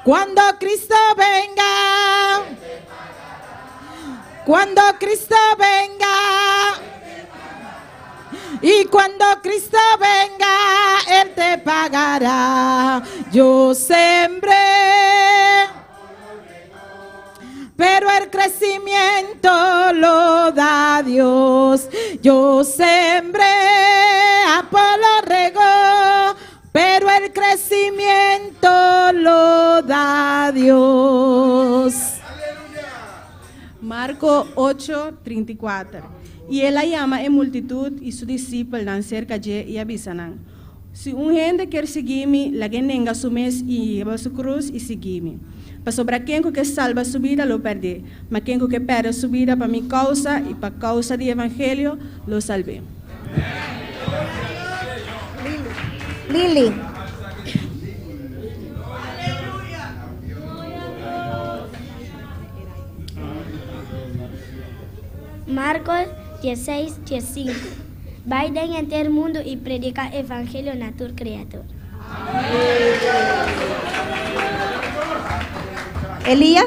Cuando Cristo venga, cuando Cristo venga, y cuando Cristo venga, Él te pagará. Yo sembré, pero el crecimiento lo da Dios. Yo sembré, Apolo regó, pero el crecimiento lo da Dios. Marco 8:34. Y él la llama en multitud y su discípulo dan cerca y avisan. Si un gente quiere seguirme, la que tenga su mes y lleva su cruz y seguirme. Para sobre quien que salva su vida lo perde, mas quien que perde su vida para mi causa y para causa del evangelio lo salvé. Lili. Marcos 16:15. Vayan en todo el mundo y predica el evangelio a todo criatura. Elías.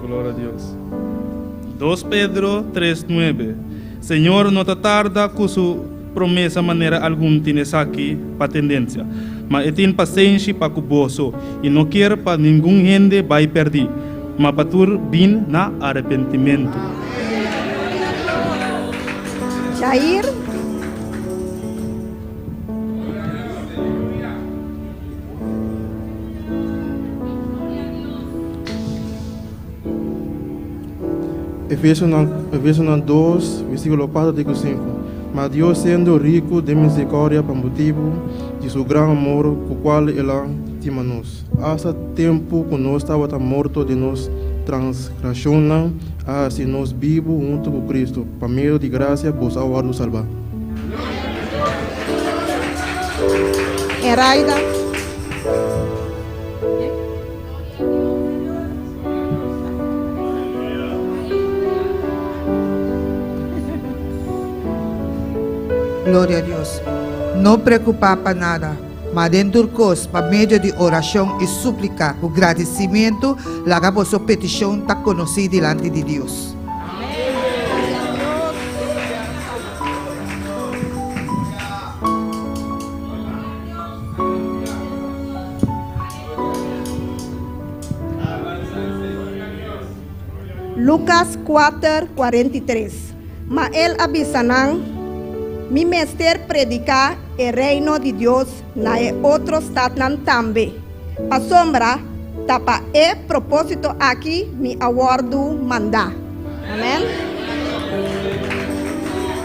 Gloria a Dios. 2 Pedro 3:9. Señor, no te tarda con su promesa maneira algum tienes aqui para tendência, mas tem paciência para o bolso e não quer para nenhum gente vai perder, mas para tur bin na arrependimento. Jair. Efesios 2, versículo 4 e 5. Mas Deus, sendo rico de misericórdia por motivo de seu grande amor, com o qual Ele ama-nos, há tempo que nós estávamos mortos de nossas transgressões, assim nós vivos junto com Cristo, por meio de graça, vos agora salvar. Eraida. Glória a Deus. Não preocupar para nada, mas dentro do curso, por meio de oração e súplica, com agradecimento, larga a sua petição está conhecida diante de Deus. Lucas 4:43. Mas ele avisaram, mi mestre predicar el reino de Dios na outros estados também. A sombra tapa propósito aqui me aguardo mandar. Amén.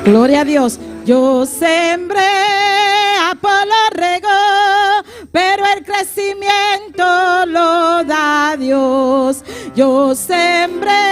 Gloria a Dios. Yo sembré, Apolo regó, pero el crecimiento lo da Dios. Yo sembré,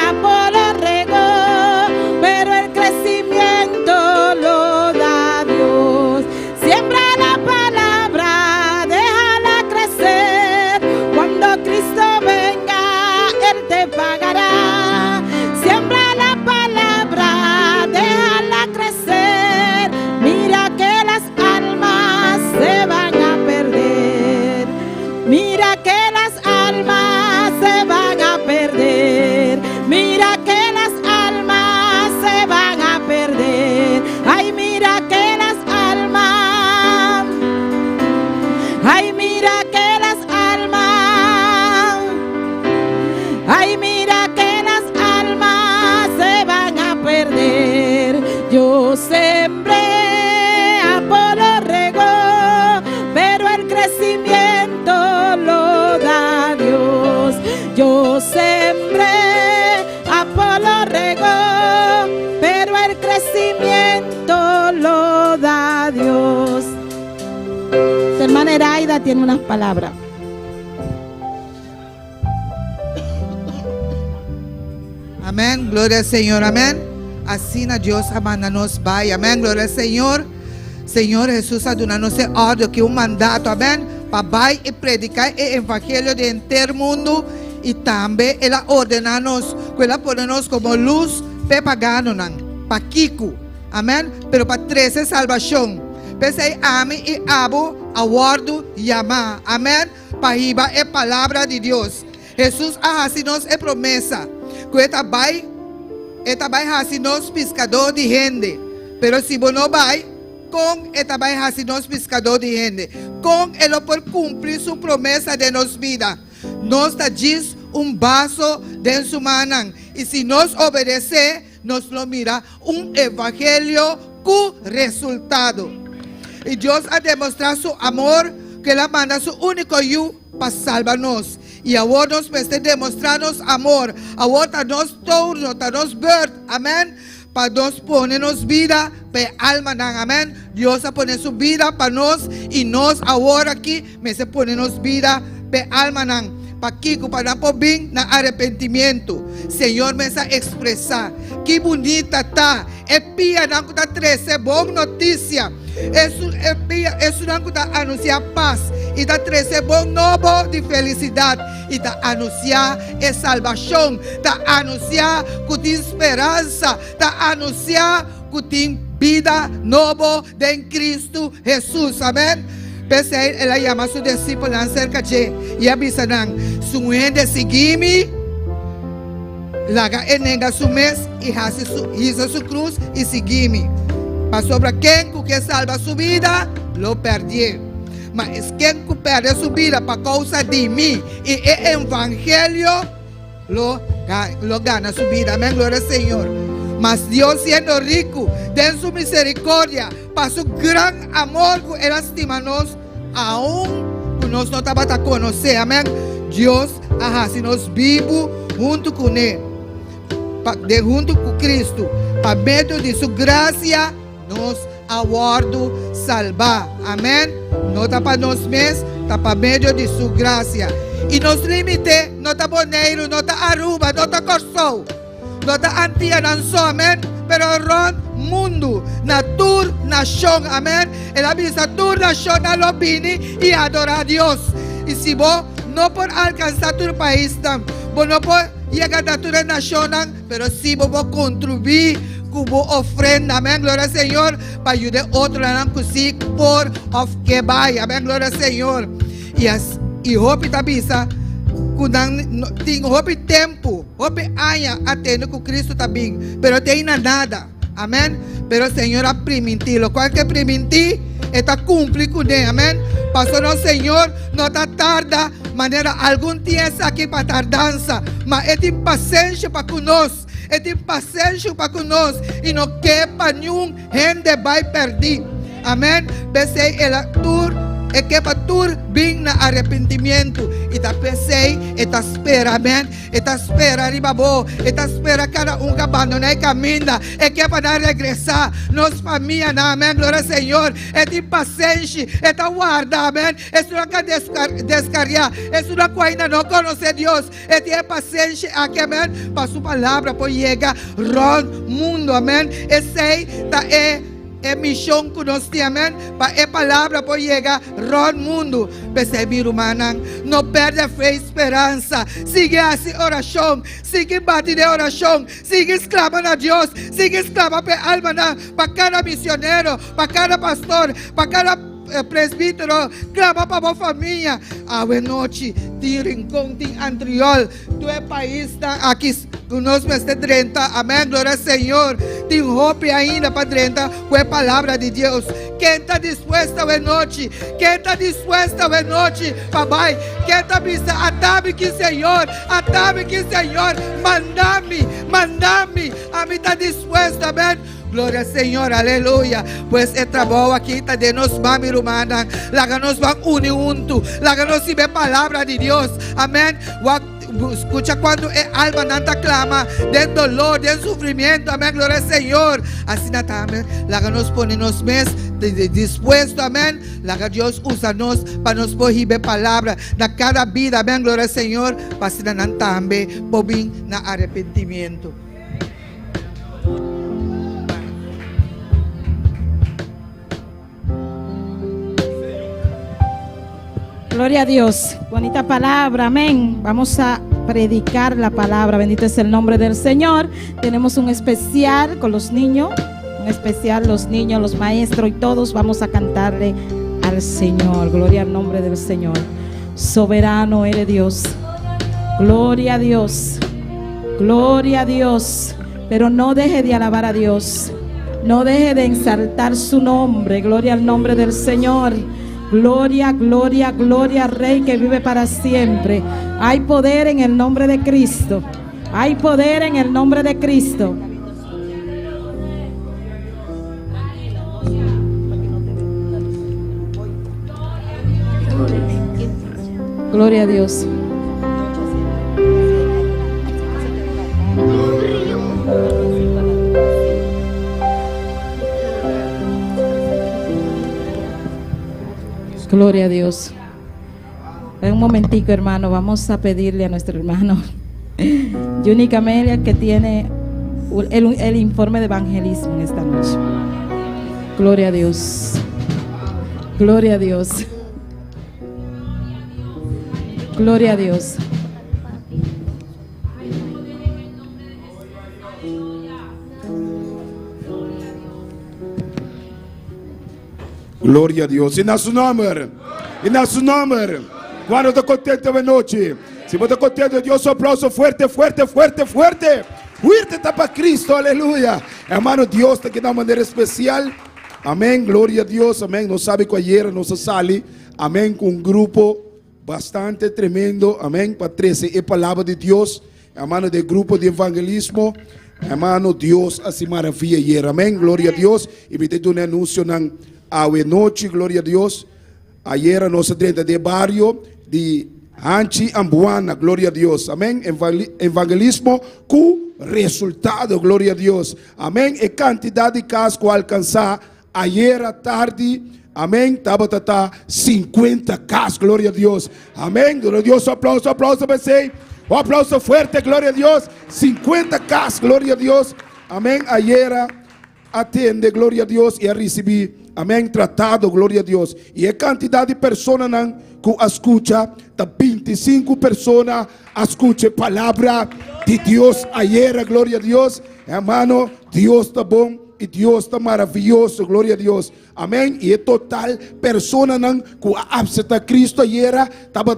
Apolo regó, pero el crecimiento lo da Dios. Siembra la palabra, déjala crecer. Cuando Cristo venga, Él te pagará. Siembra la palabra, déjala crecer. Mira que las almas se van a perder. Mira que las almas se van a perder. Mira que las almas se van a perder. Ay, mira que las almas. Ay, mira que las almas. Ay, mira que las almas se van a perder. Yo sembré, Apolo regó, pero el crecimiento lo da Dios. Yo sembré, Apolo regó, pero el crecimiento lo da Dios. Tu hermana Eraida tiene unas palabras. Amém. Glória ao Senhor. Amém. Assim a Deus manda-nos vai. Amém. Glória ao Senhor. Senhor Jesus, dá-nos ordem que um mandato. Amém. Para vai e predicar o evangelho de inteiro mundo. E também ela ordena-nos, que ela põe-nos como luz pe pagano nang, pa kiku, amén, pero pa 13 salvación, pensei ami e abo, awardo, yama, amén, pa iba e palavra de Deus. Jesus ahasinos e promessa, que etabai hasinos pescador de gente, pero si no vai, com etabai hasinos pescador de gente, com ele por cumprir sua promessa de nos vida, nos da diz vaso de su manang, e se nos obedecer, nos lo mira evangelho com resultado. E Deus a demonstrar seu amor, que Ele manda seu único Hijo para salvar-nos. E agora nos está demonstrando amor. Agora está nos turno, está nos birth, amém? Para nos ponernos vida para alma, amém? Deus a poner sua vida para nós, e nós agora aqui, se ponernos vida para alma, para Kiko, para não vir na arrependimento. Senhor, me está expressar que bonita tá. É pia não está 13, boa notícia. Isso não está anunciar paz. E está 13 bom novo de felicidade. E está anunciar a salvação. Está anunciar que tem esperança. Está anunciar que tem vida nova em Cristo Jesus. Amém? Pensei, ela chama seus discípulos acerca de e avisa nang sungende seguime laga enenga su mes e hizo su cruz e seguime. Para sobre quem que salva sua vida, lo perdi. Mas quem que perde sua vida por causa de mim e o evangelho, lo gana sua vida. Amém, glória ao Senhor. Mas Deus sendo rico, de sua misericórdia, para seu grande amor que Ele estima nós, aún que nós não estamos a conhecer, amém? Deus, se nós vivos junto com Ele, junto com Cristo, para meio de sua graça, nos aguardo salvar, amém? Não está para nós mesmos, está para meio de sua graça. E nos limites, não está Boneiro, não está Aruba, não está Corsou, não está Antia, não só, amém? Pero ron mundo, na tur nação, amém? Ela avisa tur nação na lobini e adorar a Deus. E se você não pode alcançar o país, você não pode chegar a tua nação, pero se você contribuir com a ofrenda, amém? Glória ao Senhor, para ajudar outro a conseguir por of que vai, amém? Glória ao Senhor. E hope avisa, tem hope tempo, hope anos atendo com Cristo também, pero tem nada, amém? Pero o Senhor a permitir, qualquer permitir, está cumprir com ele, amém? Passou no Senhor, não está tarda, maneira algum dia aqui para tardança, mas Ele tem paciência para conosco, Ele tem paciência para conosco, e não quer para nenhum gente vai perder, amém? Pensei, ela tur. É que para tu vir na arrependimento. E tá pensei, e tá espera, amém? E tá espera, ribabo. E tá espera cada que abandona e caminha. É que para regressar. Nos família, amém? Glória ao Senhor. É de paciência. É tá guarda, amém? É só que descarregar. É só que ainda não conhece Deus. É de paciência aqui, amém? Para sua palavra, por chegar ron mundo, amém? E sei, tá missão que nós temos, amém? Para a palavra por chegar ao mundo. Percebe, irmã? Não perde a fé e esperança. Siga essa oração. Siga bate de oração. Siga esclava a Deus. Siga esclava para a alma, para cada missionário, para cada pastor, para cada presbítero. Clama para a família. A noite, tem rincão, tem antriol. Tu é país, aqui conosco está 30. Amém, glória ao Senhor. Tem hope ainda para 30 com a palavra de Deus. Quem está disposto a noite? Quem está disposto a noite, papai? Quem está pensando, atabe que Senhor, manda-me, a mim está disposto, amém? Glória ao Senhor, aleluia. Pois é trabalho aqui, está de nós, mami romana. Laga nós vamos unir junto. Laga nós se vê palavra de Deus, amém? Escucha quando a alma não clama, de dolor, de sofrimento, amém, glória ao Senhor. Assim não está, amém. Laga nos põe nos mês disposto, amém. Laga Deus usa nós para nos pôr a palavra na cada vida, amém, glória ao Senhor. Para assim não está, amém, por vir na arrependimento. Gloria a Dios. Bonita palabra, amén. Vamos a predicar la palabra. Bendito es el nombre del Señor. Tenemos un especial con los niños, los niños, los maestros y todos vamos a cantarle al Señor. Gloria al nombre del Señor. Soberano eres Dios. Gloria a Dios. Gloria a Dios. Pero no deje de alabar a Dios. No deje de exaltar su nombre. Gloria al nombre del Señor. Gloria, gloria, gloria, Rey que vive para siempre. Hay poder en el nombre de Cristo. Hay poder en el nombre de Cristo. Gloria a Dios. Gloria a Dios. En un momentico, hermano, vamos a pedirle a nuestro hermano Juni Camelia que tiene el informe de evangelismo en esta noche. Gloria a Dios. Gloria a Dios. Gloria a Dios. Glória a Deus. E na seu nome. E na seu nome. Quando está contente esta noite. Se você está contente, Deus, um aplauso fuerte, fuerte, fuerte, fuerte. Fuerte está para Cristo, aleluia. Hermano, Deus está aqui de uma maneira especial. Amém. Glória a Deus. Amém. Não sabe que ayer nos sale. Amém. Com um grupo bastante tremendo. Amém. Para trazer a palavra de Deus. Hermano, de grupo de evangelismo. Hermano, Deus assim maravilha ayer. Amém. Glória a Deus. E me tem um anúncio na Awe noite, glória a Deus. Ayer a nossa trenta de barrio de Hanchi Ambuana, glória a Deus. Amém. Evangelismo com resultado, glória a Deus. Amém. E quantidade de casos que alcançar ayer à tarde. Amém. Estava 50 casos, glória a Deus. Amém. Glória a Deus. Aplauso, aplauso para você. Um aplauso forte, glória a Deus. 50 casos, glória a Deus. Amém. Ayer atende, glória a Deus, e a receber. Amém, tratado, glória a Deus. E a quantidade de pessoas que escuta, 25 pessoas escutam a palavra de Deus ayer, glória a Deus. Hermano, Deus está bom e Deus está maravilhoso, glória a Deus. Amém. E total pessoas que aceitam Cristo ayer, estava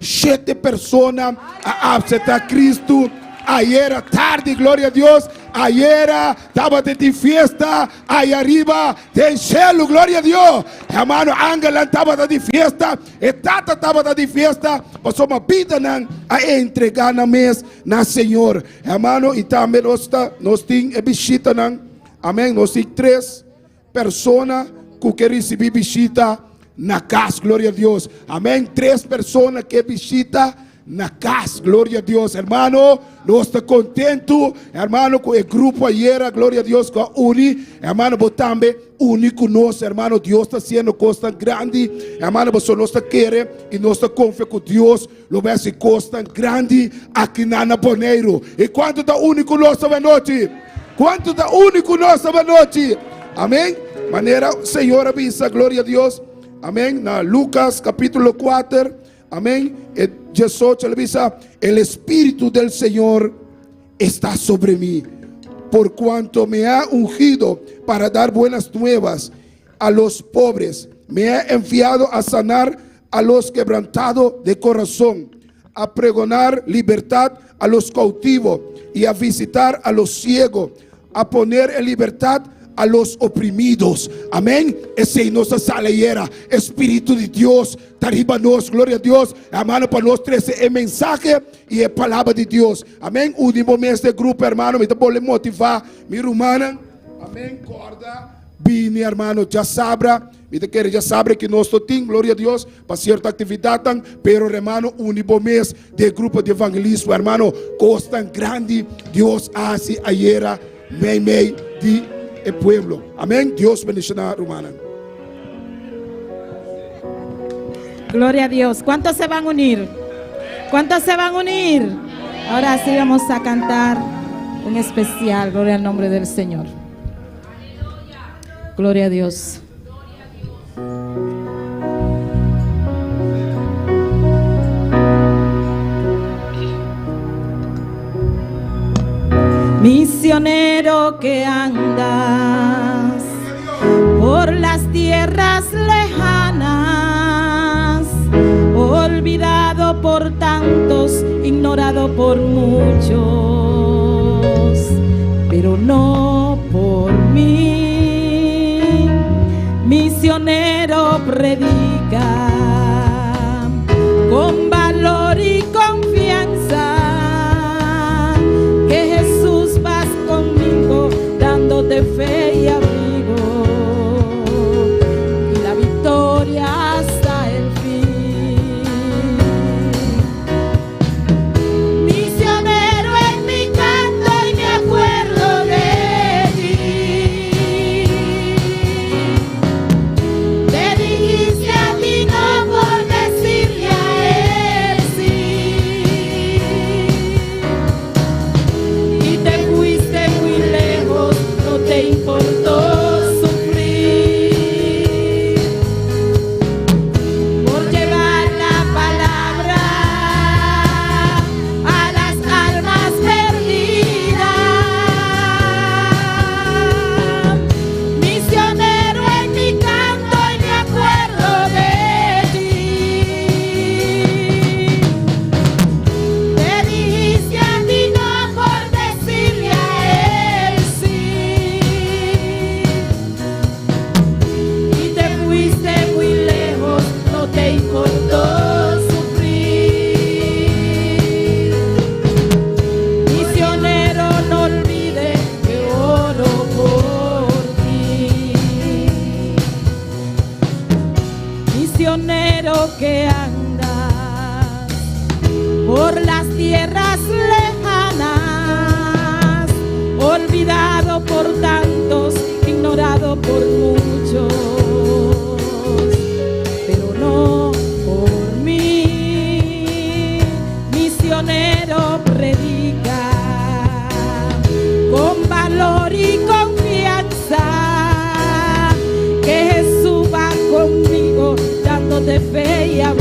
7 pessoas a aceitar Cristo. Ayer à tarde, glória a Deus. Ayer estava de fiesta. Aí arriba tem cielo, glória a Deus. Hermano, Angela estava de fiesta. E Tata estava de fiesta. Passou uma vida a entregar na mesa na Senhor. Hermano, e também nós temos visita. Amém. Nós temos 3 pessoas que querem receber visita na casa, glória a Deus. Amém. 3 pessoas que visita na casa, glória a Deus, hermano. Nós estamos contentos, hermano, com o grupo ayer, glória a Deus, com a Uni, hermano, mas também único nós, hermano. Deus está sendo coisa grande, hermano, mas nós está querendo e nós está confiando que Deus lo vai ser coisa grande aqui na Boneiro. E quanto está único nós esta noite? Quanto está único nós esta noite? Amém? Maneira, o Senhor avisa, glória a Deus, amém, na Lucas capítulo 4. Amém. Jesus le dice: el Espíritu del Señor está sobre mí, por cuanto me ha ungido para dar buenas nuevas a los pobres. Me ha enviado a sanar a los quebrantados de corazón, a pregonar libertad a los cautivos y a visitar a los ciegos, a poner en libertad a los oprimidos. Amém. Esse é nossa saleira. Espírito de Deus está arriba nós. Glória a Deus. Hermano, para nós trazer a mensagem e a palavra de Deus. Amém. Último mês de grupo, hermano, me pode motivar. Minha irmã. Amém. Corda. Bini, hermano, já sabe que nós temos, glória a Deus, para certa atividade, pero, hermano, único mês de grupo de evangelismo, hermano, costa grande. Deus hace ayer, meio de el pueblo. Amén. Dios bendiga, hermana. Gloria a Dios. ¿Cuántos se van a unir? ¿Cuántos se van a unir? Ahora sí vamos a cantar un especial. Gloria al nombre del Señor. Gloria a Dios. Misionero que andas por las tierras lejanas, olvidado por tantos, ignorado por muchos, pero no por mí. Misionero predica con valor y confianza que Jesús vas conmigo, dándote fe y abrigo y la victoria hasta el fin. Misionero en mi canto y me acuerdo de ti. Te dijiste a mí no por decirle a él sí, y te fuiste muy lejos, no te importó sufrir por llevar la palabra a las almas perdidas. Misionero en mi canto y me acuerdo de ti. Te dijiste a mí no por decirle a él sí, y te fuiste muy lejos, no te importó sufrir. Misionero, no olvides que oro por ti. Misionero que andas por las tierras lejanas, olvidado por tantos, ignorado por muchos, pero no por mí. Misionero predica con valor y confianza que Jesús va conmigo, dándote fe y amor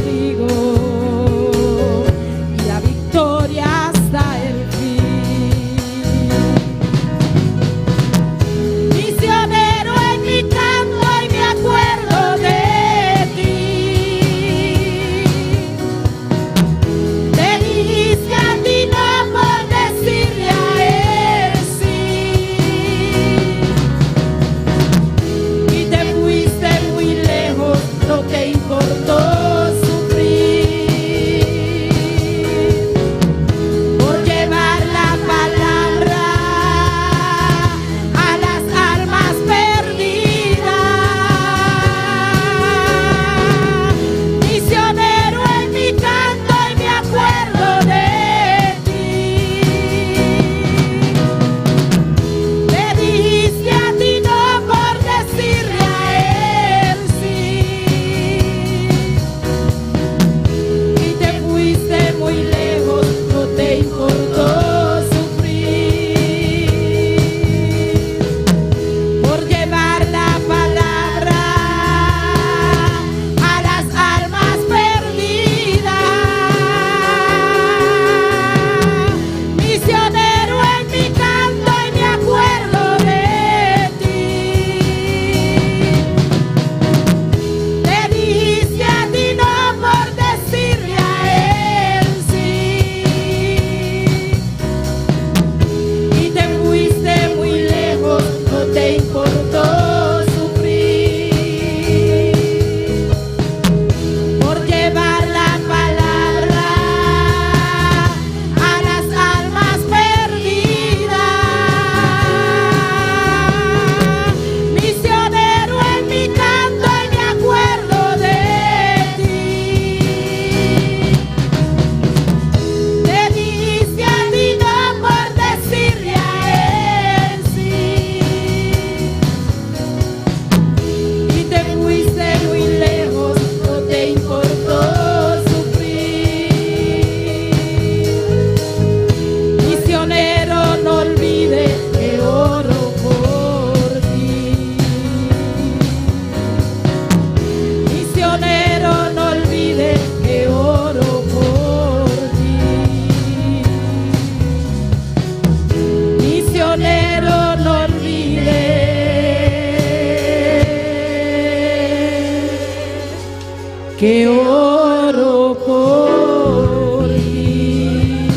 que oro por ti.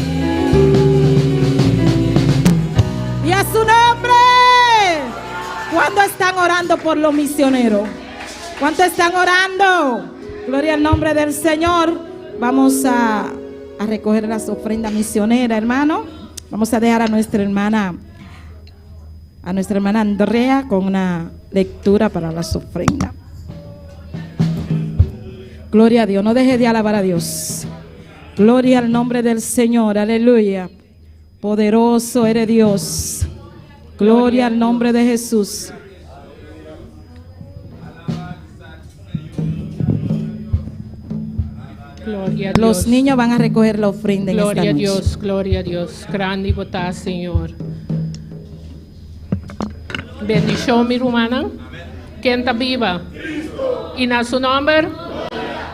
Y a su nombre. ¿Cuántos están orando por los misioneros? ¿Cuántos están orando? Gloria al nombre del Señor. Vamos a recoger las ofrendas misioneras, hermano. Vamos a dejar a nuestra hermana Andrea con una lectura para las ofrendas. Gloria a Dios. No deje de alabar a Dios. Gloria al nombre del Señor. Aleluya. Poderoso eres Dios. Gloria al nombre de Jesús. Gloria a Dios. Los niños van a recoger la ofrenda en esta noche. Gloria a Dios. Grande y botá, Señor. Bendición, mi hermana. ¿Quién está viva? Y en su nombre,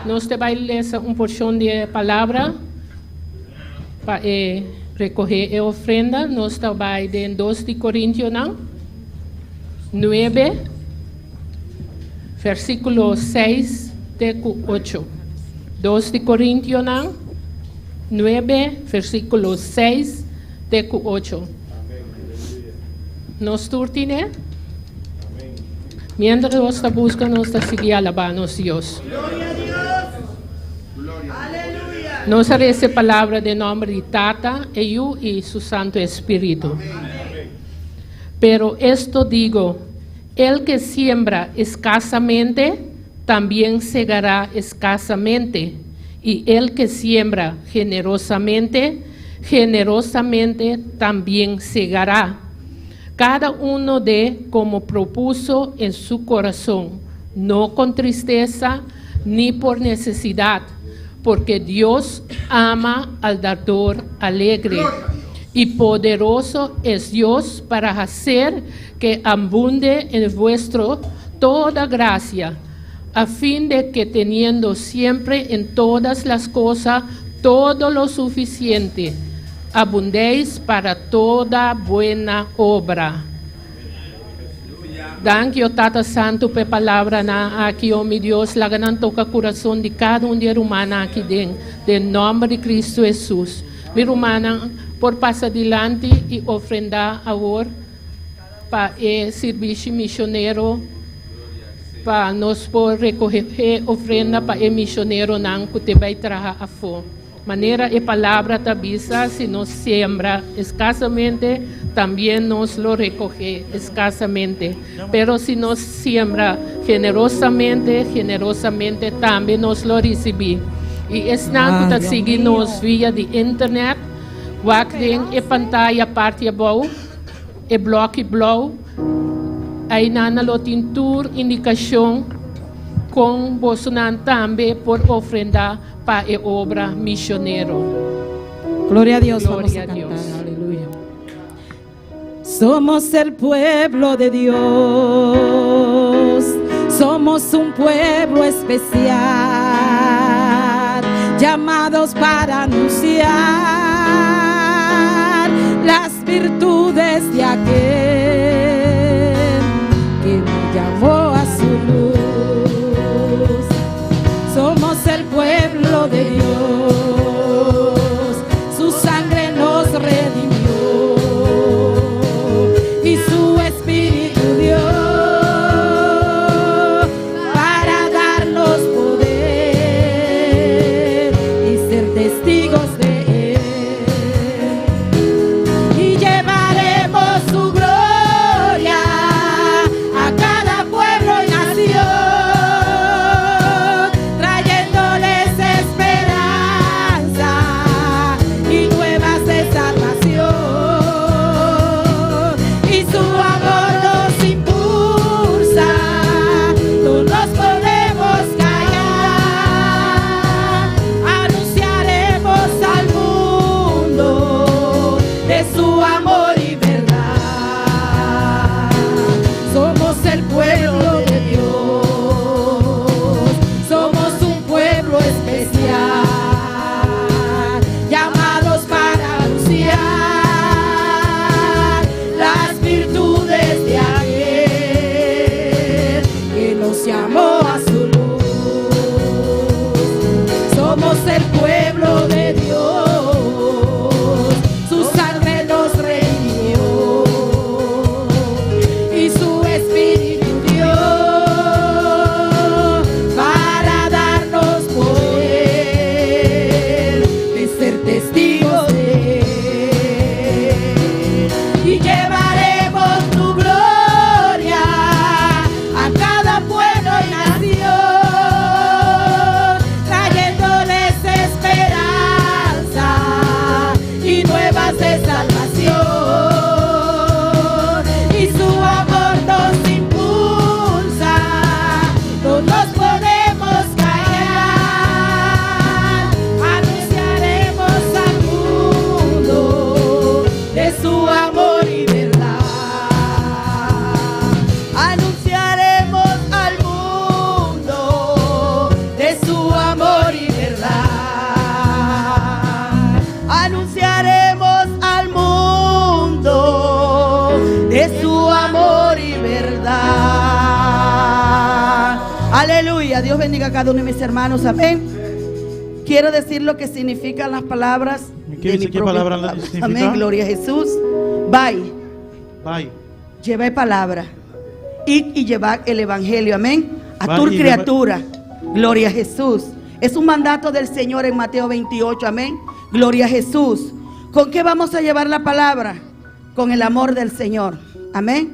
nos te va a leer una porción de palabra para recoger la ofrenda. Nos va a ir en 2 de Corintios 9, versículo 6 de 8. 2 de Corintios 9, versículo 6 de 8. Nos turtine. Mientras nos está buscando, nos está siguiendo alabando a Dios. Gloria a Dios. Aleluya. Nos haré esa palabra de nombre de Tata, Hijo y su Santo Espíritu. Pero esto digo, el que siembra escasamente, también segará escasamente, y el que siembra generosamente, generosamente también segará. Cada uno dé como propuso en su corazón, no con tristeza ni por necesidad, porque Dios ama al dador alegre. Y poderoso es Dios para hacer que abunde en vuestro toda gracia, a fin de que teniendo siempre en todas las cosas todo lo suficiente, abundéis para toda buena obra. Dan que Tata Santo pe palavra na aqui, oh meu Deus, lá ganan toca coração de cada de humana aqui dentro, de nome de Cristo Jesus. Mi humana por passar adiante e ofrendar agora para o serviço missionário, para nós por recorrer ofrenda para o missionário não que te vai trazer a fome. Maneira e palavra tabisa, se nos siembra escasamente, também nos lo recoge escasamente. Pero se nos siembra generosamente, generosamente também nos lo recibe. E esta que está seguindo nos via de internet, wakding e pantalla parte blau, e bloco blau, aí nana lo tintur indicação com Bolsonaro também por ofrendar para a obra misionero. Gloria a Dios. Gloria Vamos a a cantar. Dios. Aleluya. Somos el pueblo de Dios. Somos un pueblo especial, llamados para anunciar las virtudes de aquel que me llamó a su luz. Somos el pueblo de Dios, su sangre nos redimió y su espíritu dio para darnos poder y ser testigos de él, y llevaremos su gloria a cada pueblo y nación, trayéndoles esperanza y nuevas de salvación, y su amor nos impulsa, no nos podemos callar, anunciaremos al mundo de su amor y verdad. Somos el pueblo de Dios, somos un pueblo especial, llamados para anunciar las virtudes de aquel que nos llamó a su luz. Aleluya. Dios bendiga a cada uno de mis hermanos. Amén. Quiero decir lo que significan las palabras. ¿Qué dice qué palabra significa? Amén. Gloria a Jesús. Bye. Bye. Lleva palabra. Y llevar el evangelio. Amén. A Bye, tu y criatura. Gloria a Jesús. Es un mandato del Señor en Mateo 28. Amén. Gloria a Jesús. ¿Con qué vamos a llevar la palabra? Con el amor del Señor. Amén.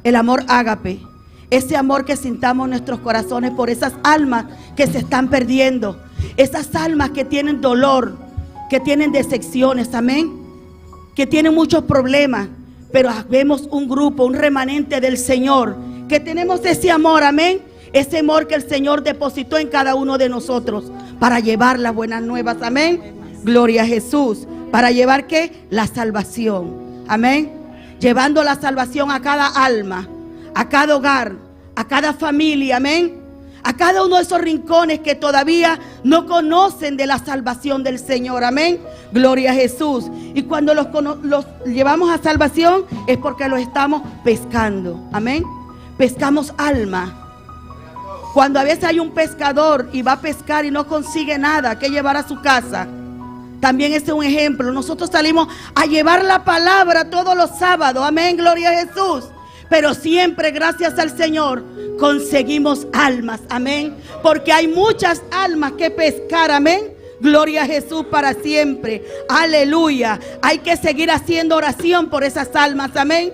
El amor ágape. Ese amor que sintamos en nuestros corazones por esas almas que se están perdiendo. Esas almas que tienen dolor, que tienen decepciones, amén, que tienen muchos problemas, pero vemos un grupo, un remanente del Señor, que tenemos ese amor, amén, ese amor que el Señor depositó en cada uno de nosotros, para llevar las buenas nuevas, amén, gloria a Jesús, para llevar, ¿qué? La salvación, amén, llevando la salvación a cada alma, a cada hogar, a cada familia, amén, a cada uno de esos rincones que todavía no conocen de la salvación del Señor, amén, gloria a Jesús. Y cuando los llevamos a salvación es porque los estamos pescando, amén, pescamos alma. Cuando a veces hay un pescador y va a pescar y no consigue nada que llevar a su casa, también ese es un ejemplo. Nosotros salimos a llevar la palabra todos los sábados, amén, gloria a Jesús. Pero siempre, gracias al Señor, conseguimos almas, amén. Porque hay muchas almas que pescar, amén. Gloria a Jesús para siempre, aleluya. Hay que seguir haciendo oración por esas almas, amén.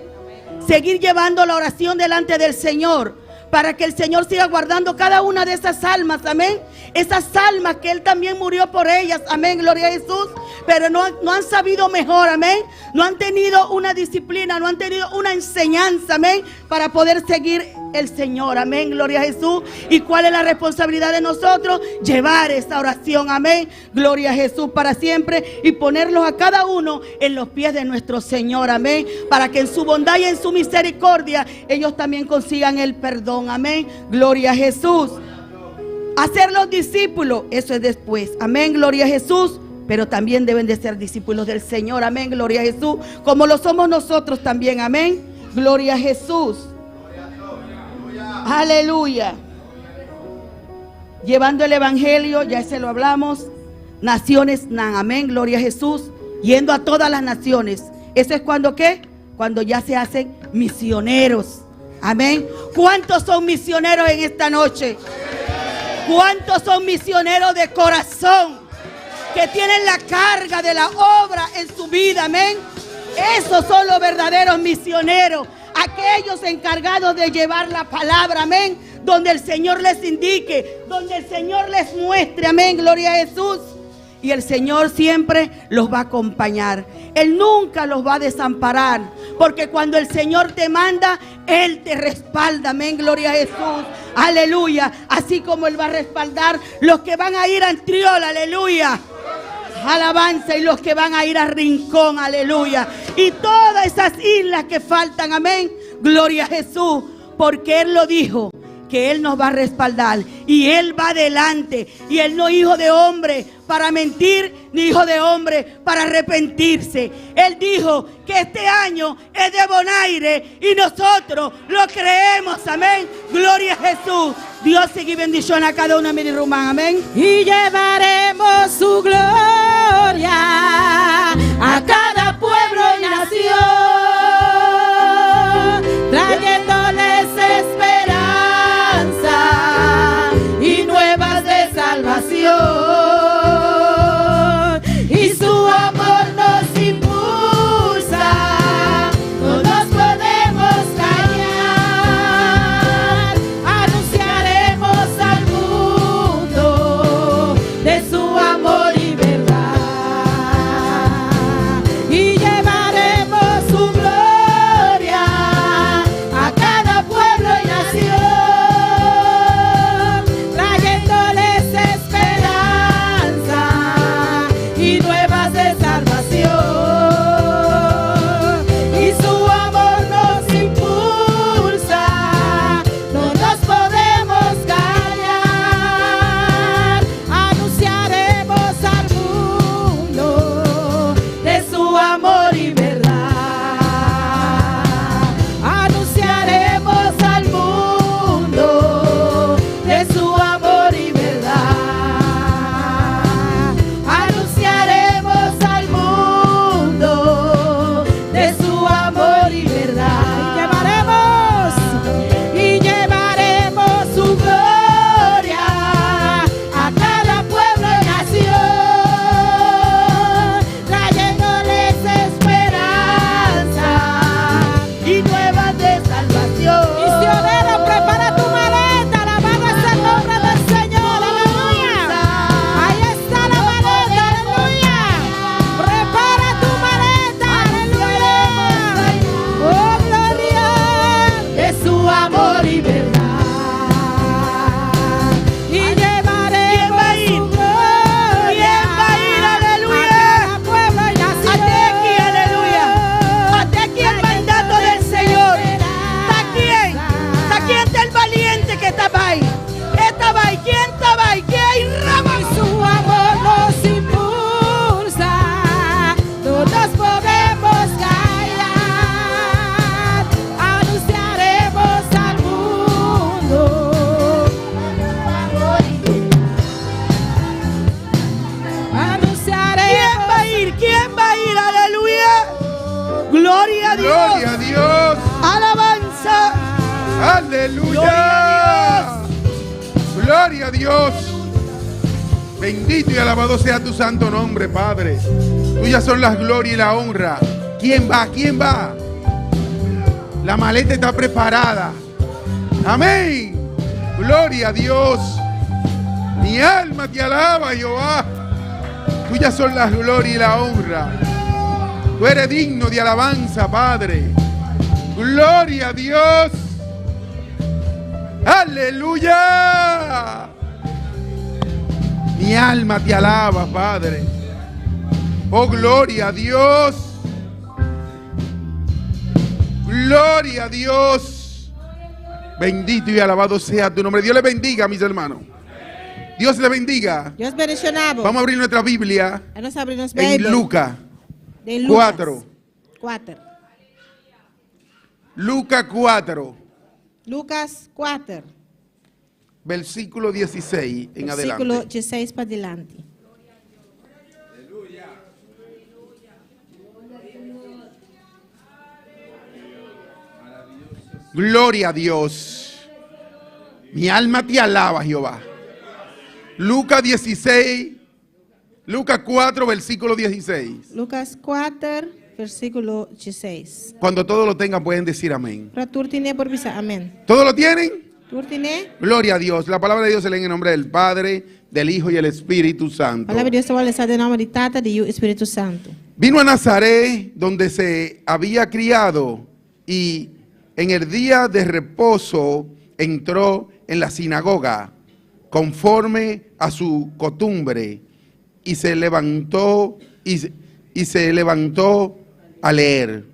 Seguir llevando la oración delante del Señor, para que el Señor siga guardando cada una de esas almas, amén. Esas almas que Él también murió por ellas, amén, gloria a Jesús. Pero no han sabido mejor, amén. No han tenido una disciplina, no han tenido una enseñanza, amén, para poder seguir el Señor, amén, gloria a Jesús. ¿Y cuál es la responsabilidad de nosotros? Llevar esa oración, amén, gloria a Jesús para siempre, y ponerlos a cada uno en los pies de nuestro Señor, amén, para que en su bondad y en su misericordia ellos también consigan el perdón, amén, gloria a Jesús. Hacer los discípulos, eso es después, amén, gloria a Jesús. Pero también deben de ser discípulos del Señor, amén, gloria a Jesús, como lo somos nosotros también, amén, gloria a Jesús. Aleluya. Llevando el evangelio, ya se lo hablamos. Naciones, amén, gloria a Jesús. Yendo a todas las naciones. Eso es cuando, ¿qué? Cuando ya se hacen misioneros, amén. ¿Cuántos son misioneros en esta noche? ¿Cuántos son misioneros de corazón, que tienen la carga de la obra en su vida, amén? Esos son los verdaderos misioneros, aquellos encargados de llevar la palabra, amén, donde el Señor les indique, donde el Señor les muestre, amén, gloria a Jesús. Y el Señor siempre los va a acompañar. Él nunca los va a desamparar, porque cuando el Señor te manda, Él te respalda, amén, gloria a Jesús, aleluya. Así como Él va a respaldar los que van a ir a Antriol, aleluya, alabanza, y los que van a ir a Rincón, aleluya, y todas esas islas que faltan, amén, gloria a Jesús, porque Él lo dijo, que Él nos va a respaldar, y Él va adelante, y Él no es hijo de hombre para mentir, ni hijo de hombre para arrepentirse. Él dijo que este año es de bonaire, y nosotros lo creemos, amén, gloria a Jesús. Dios sigue bendición a cada uno de mis hermanos, amén. Y llevaremos su gloria a cada pueblo y nación, trayéndoles esperanza y nuevas de salvación. Y su amor nos impulsa, no nos podemos callar. Anunciaremos al mundo de su amor y verdad. Y Gloria a Dios. Gloria a Dios. Alabanza. Aleluya. Gloria a Dios. Bendito y alabado sea tu santo nombre, Padre. Tuyas son las glorias y la honra. ¿Quién va? ¿Quién va? La maleta está preparada. Amén. Gloria a Dios. Mi alma te alaba, Jehová. Tuyas son las glorias y la honra. Tú eres digno de alabanza, Padre. Gloria a Dios. Aleluya. Mi alma te alaba, Padre. Oh, gloria a Dios. Gloria a Dios. Bendito y alabado sea tu nombre. Dios les bendiga, mis hermanos. Dios les bendiga. Dios bendicionado. Vamos a abrir nuestra Biblia Vamos a abrir nuestra en Biblia. Lucas De Lucas 4. 4. Lucas 4. Lucas 4. Versículo 16 en Versículo adelante. 16 para adelante. Gloria a Dios. Mi alma te alaba, Jehová. Lucas 16. Lucas 4, versículo 16. Lucas 4, versículo 16. Cuando todos lo tengan pueden decir amén. Para turtine por visa, amén. ¿Todos lo tienen? Turtine. Gloria a Dios. La palabra de Dios se lee en el nombre del Padre, del Hijo y del Espíritu Santo. Palavra de Deus se vai de nome de Tata, de Yu, Espírito Santo. Vino a Nazaret, donde se había criado, y en el día de reposo entró en la sinagoga, conforme a su costumbre, y se levantó a leer.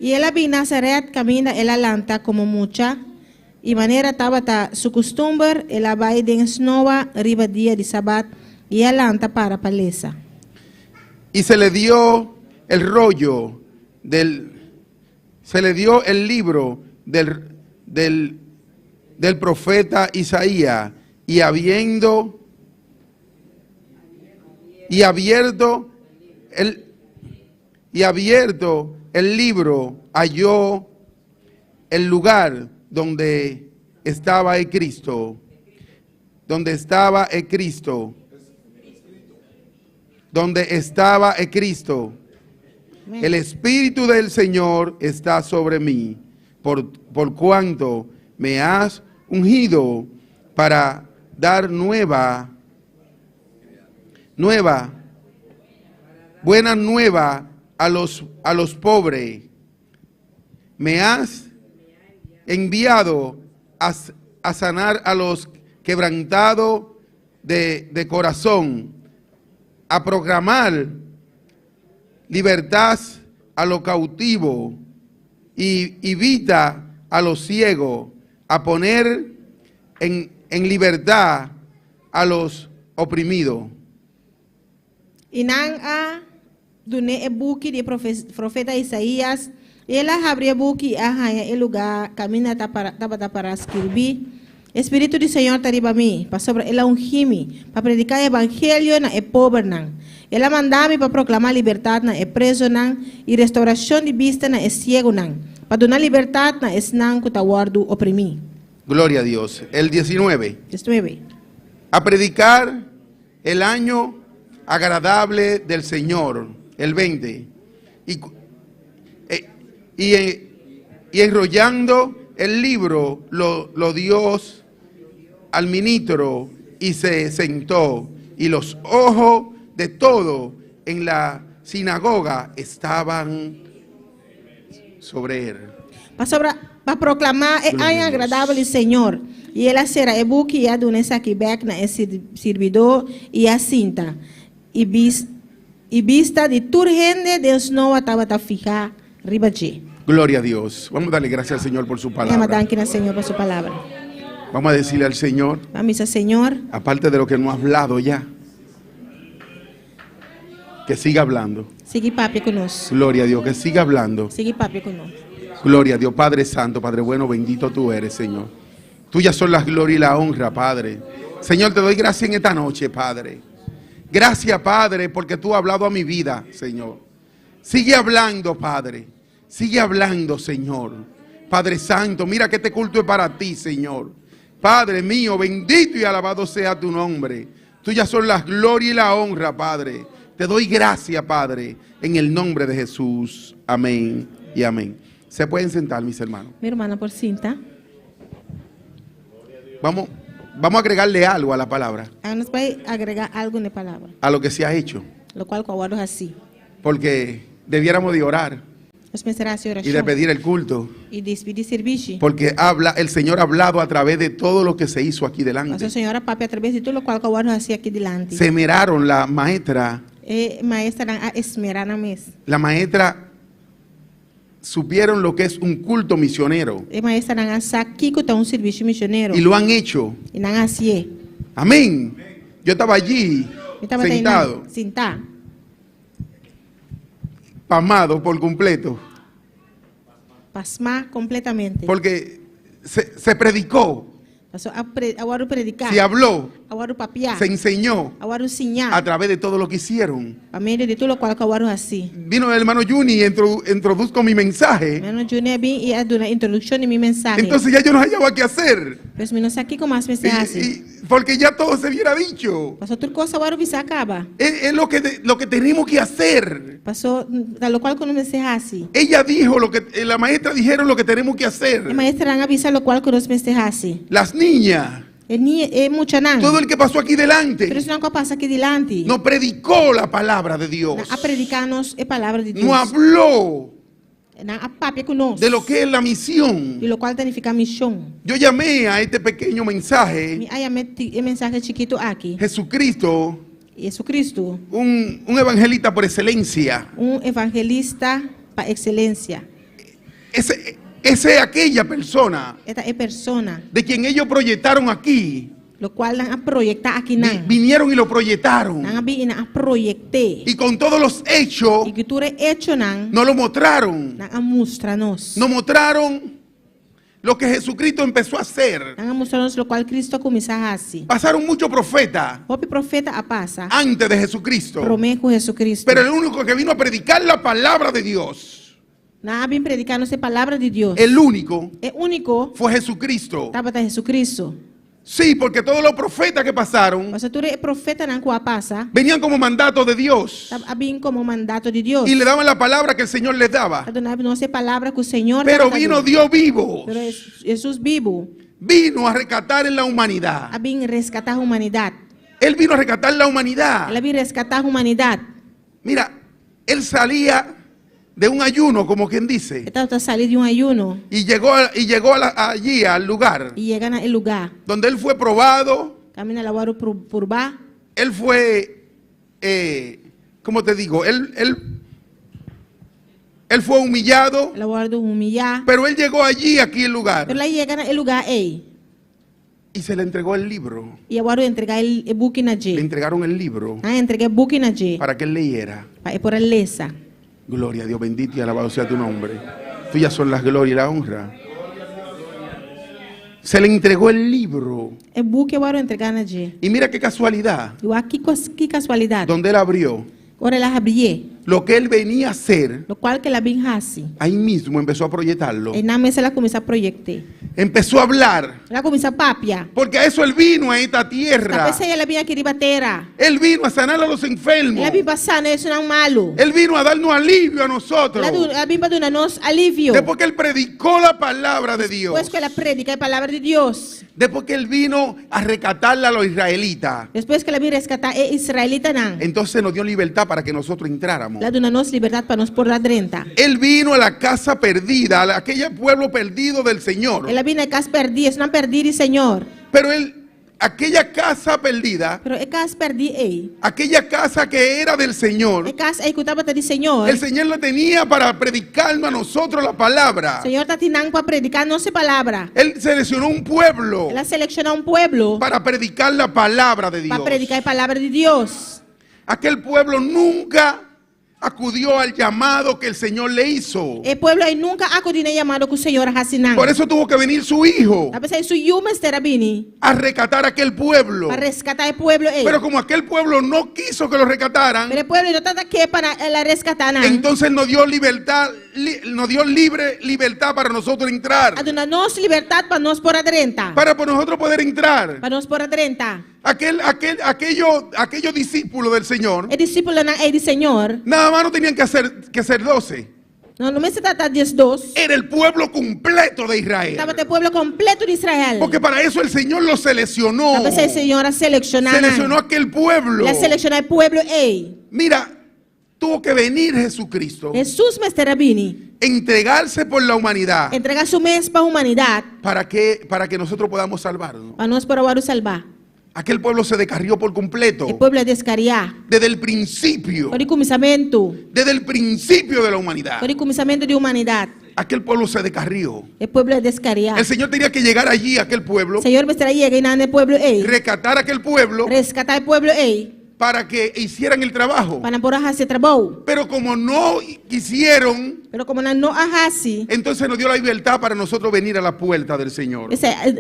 E ela vi Nazaret camina ela lanta como mucha, e maneira tabata su costumbre, ela vai dens nova riba dia de sabat, e ela lanta para palesa. Y se le dio el rollo se le dio el libro del profeta Isaías, y abierto el libro, halló el lugar donde estaba el Cristo, donde estaba el Cristo. El Espíritu del Señor está sobre mí, por cuanto me has ungido para dar buena nueva a los pobres. Me has enviado a sanar a los quebrantados de corazón, a proclamar libertad a los cautivos y vista a los ciegos, a poner en libertad a los oprimidos. Inang a dune e buki de profeta Isaías, ela abre a buki a hanya e lugar, camina tabata para escrever. Espírito do Senhor está riba mim, para sobre ela ungir-me, para predicar o evangelho na e pobre não. Ela manda-me para proclamar liberdade na e preso não, e restauração de vista na e ciego não, para dar liberdade na e não que está guardo oprimido. Gloria a Dios. El 19. 19. A predicar el año agradable del Señor. El 20. Y enrollando el libro, lo dio al ministro y se sentó. Y los ojos de todos en la sinagoga estaban sobre él. Para proclamar o ano agradável do Senhor. E ela será e buki e a donesa que bec na servidor e a cinta. E vista de tur gente, Deus não estava a ficar riba de. Gloria a Dios. Vamos a darle gracias al Señor por su palabra. Señor por su palabra. Vamos a decirle al Señor, Vamos a Señor, aparte de lo que no ha hablado ya, que siga hablando. sigue papi conosco. Gloria a Dios, que siga hablando. Sigue papi conosco. Gloria a Dios, Padre Santo, Padre bueno, bendito tú eres, Señor. Tuyas son las glorias y la honra, Padre. Señor, te doy gracias en esta noche, Padre. Gracias, Padre, porque tú has hablado a mi vida, Señor. Sigue hablando, Padre. Sigue hablando, Señor. Padre Santo, mira que este culto es para ti, Señor. Padre mío, bendito y alabado sea tu nombre. Tuyas son las gloria y la honra, Padre. Te doy gracias, Padre, en el nombre de Jesús. Amén y amén. Se pueden sentar, mis hermanos. Mi hermana por cinta. Vamos a agregarle algo a la palabra, Nos va a agregar algo en la palabra, a lo que se ha hecho. lo cual es así. Porque debiéramos de orar y de pedir el culto. Y despedir servicio. Porque el Señor ha hablado a través de todo lo que se hizo aquí delante. O Senhor, papi, através de todo lo cual é assim aqui delante. Se esmeraron la maestra. Maestra a esmerar na mesa. La maestra supieron lo que es un culto misionero. Maestra não aqui que está serviço missionário. Y lo han hecho. E não assim. Amén. Yo estaba allí sentado. Pasmado por completo. Pasmar completamente. Porque se predicó. Agora predicar. Se habló. Agora papiar. Se enseñó. Agora ensinar. A través de todo lo que hicieron. A meio de tudo lo qual é assim. Vino el hermano Juni y introduzco mi mensaje. Hermano Juni vem e a una introducción de mi mensaje. Entonces ya yo no hallaba qué hacer. Pues menos aquí como más mensajes. Porque ya todo se hubiera dicho. Pasó otra cosa ahora se acaba. Es lo que tenemos que hacer. Pasó a lo cual con mensaje así. Ella dijo la maestra dijeron lo que tenemos que hacer. La maestra han avisado lo cual con los mensajes así. Las niñas. Todo el que pasó aquí delante. Pero eso no pasa aquí delante. No predicó la palabra de Dios. A predicarnos la palabra de Dios. No habló de lo que es la misión. Y lo cual significa misión. Yo llamé a este pequeño mensaje. Mensaje chiquito aquí. Jesucristo. Jesucristo. Un evangelista por excelencia. Un evangelista por excelencia. Esa es aquella persona. Esta es persona. De quien ellos proyectaron aquí. Lo cual han proyectado aquí. Vinieron y lo proyectaron. Y con todos los hechos. No lo mostraron. No mostraron lo que Jesucristo empezó a hacer. Lo cual Cristo comenzó a hacer. Pasaron muchos profetas. Antes de Jesucristo. Pero el único que vino a predicar la palabra de Dios. El único fue Jesucristo. Sí, porque todos los profetas que pasaron venían como mandato de Dios. Y le daban la palabra que el Señor les daba. Pero vino Dios vivo. Vino a rescatar en la humanidad. Él vino a rescatar la humanidad. Mira, él salía de un ayuno, como quien dice. Y llegó allí al lugar. Donde él fue probado. Él fue, ¿cómo te digo? Él fue humillado. Pero él llegó allí, aquí el lugar. Y se le entregó el libro. Le entregaron el libro. Para que él leyera. Gloria a Dios, bendito y alabado sea tu nombre. Tuyas son las glorias y la honra. Se le entregó el libro. Y mira qué casualidad. Donde él abrió. Lo que él venía a hacer. Ahí mismo empezó a proyectarlo. Empezó a hablar. Porque a eso él vino a esta tierra. Él vino a sanar a los enfermos. Él vino a darnos alivio a nosotros. Después que él predicó la palabra de Dios. Después que él vino a rescatarla a los israelitas. Entonces nos dio libertad para que nosotros entráramos. Él vino a la casa perdida, a aquel pueblo perdido del Señor. Pero aquella casa perdida, aquella casa que era del Señor, el Señor la tenía para predicarnos a nosotros la palabra. Él seleccionó un pueblo para predicar la palabra de Dios. Aquel pueblo nunca acudió al llamado que el Señor le hizo. O pueblo aí nunca acudiu no chamado que o Senhor hacinan. Por eso tuvo que venir su hijo A pesar disso, o mestre vini a rescatar a aquel pueblo. para resgatar o pueblo aí. Pero como aquel pueblo no quiso que lo rescataran, Pero o pueblo não está aqui para ela resgatar não. entonces nos dio libertad, nos dio libre libertad para nosotros entrar. Aduna nos liberdade para nós por adrenta. Para nosotros poder entrar. Para nós por adrenta. Aquellos discípulos del Señor, E discípulo não é de Senhor. nada más no tenían que ser 12. Não me se trata de 2. Era el pueblo completo de Israel. Estava o pueblo completo de Israel. Porque para eso el Señor lo seleccionó. A pesar o Senhor a selecionar. Seleccionó aquel pueblo. La selecionou o pueblo aí. Mira, tuvo que venir Jesucristo, Jesus mestre vini. entregarse por la humanidad Entregar su mês para a humanidade. para que nosotros podamos salvarnos. Para nós poder salvar. Aquel pueblo se descarrió por completo. O pueblo é descarriar. Desde el principio. Para o começamento. Desde el principio de la humanidad. Para o começamento de humanidade. Aquel pueblo se descarrió. O pueblo é descarriar. El Señor tenía que llegar allí, a aquel pueblo, Senhor mestre chega no pueblo aí. rescatar a aquel pueblo Rescatar o pueblo aí. para que hicieran el trabajo. Para poder fazer trabalho. Pero como no quisieron, Pero como não hacen, entonces nos dio la libertad para nosotros venir a la puerta del Señor.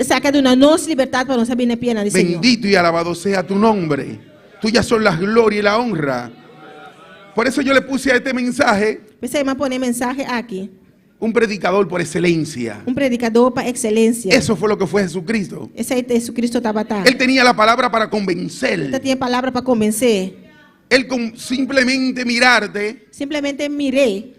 saca de una nos liberdade para nós vir na pena de Senhor. Bendito y alabado sea tu nombre. Tuyas son las gloria y la honra. Por eso yo le puse a este mensaje Pensei em poner mensagem aqui. un predicador por excelencia. Predicador para excelência. Eso fue lo que fue Jesucristo. Esse aí Jesus Cristo estava tá. Él tenía la palabra para convencer. Ele tinha palavra para convencer. Él con simplemente mirarte, Simplesmente mirei.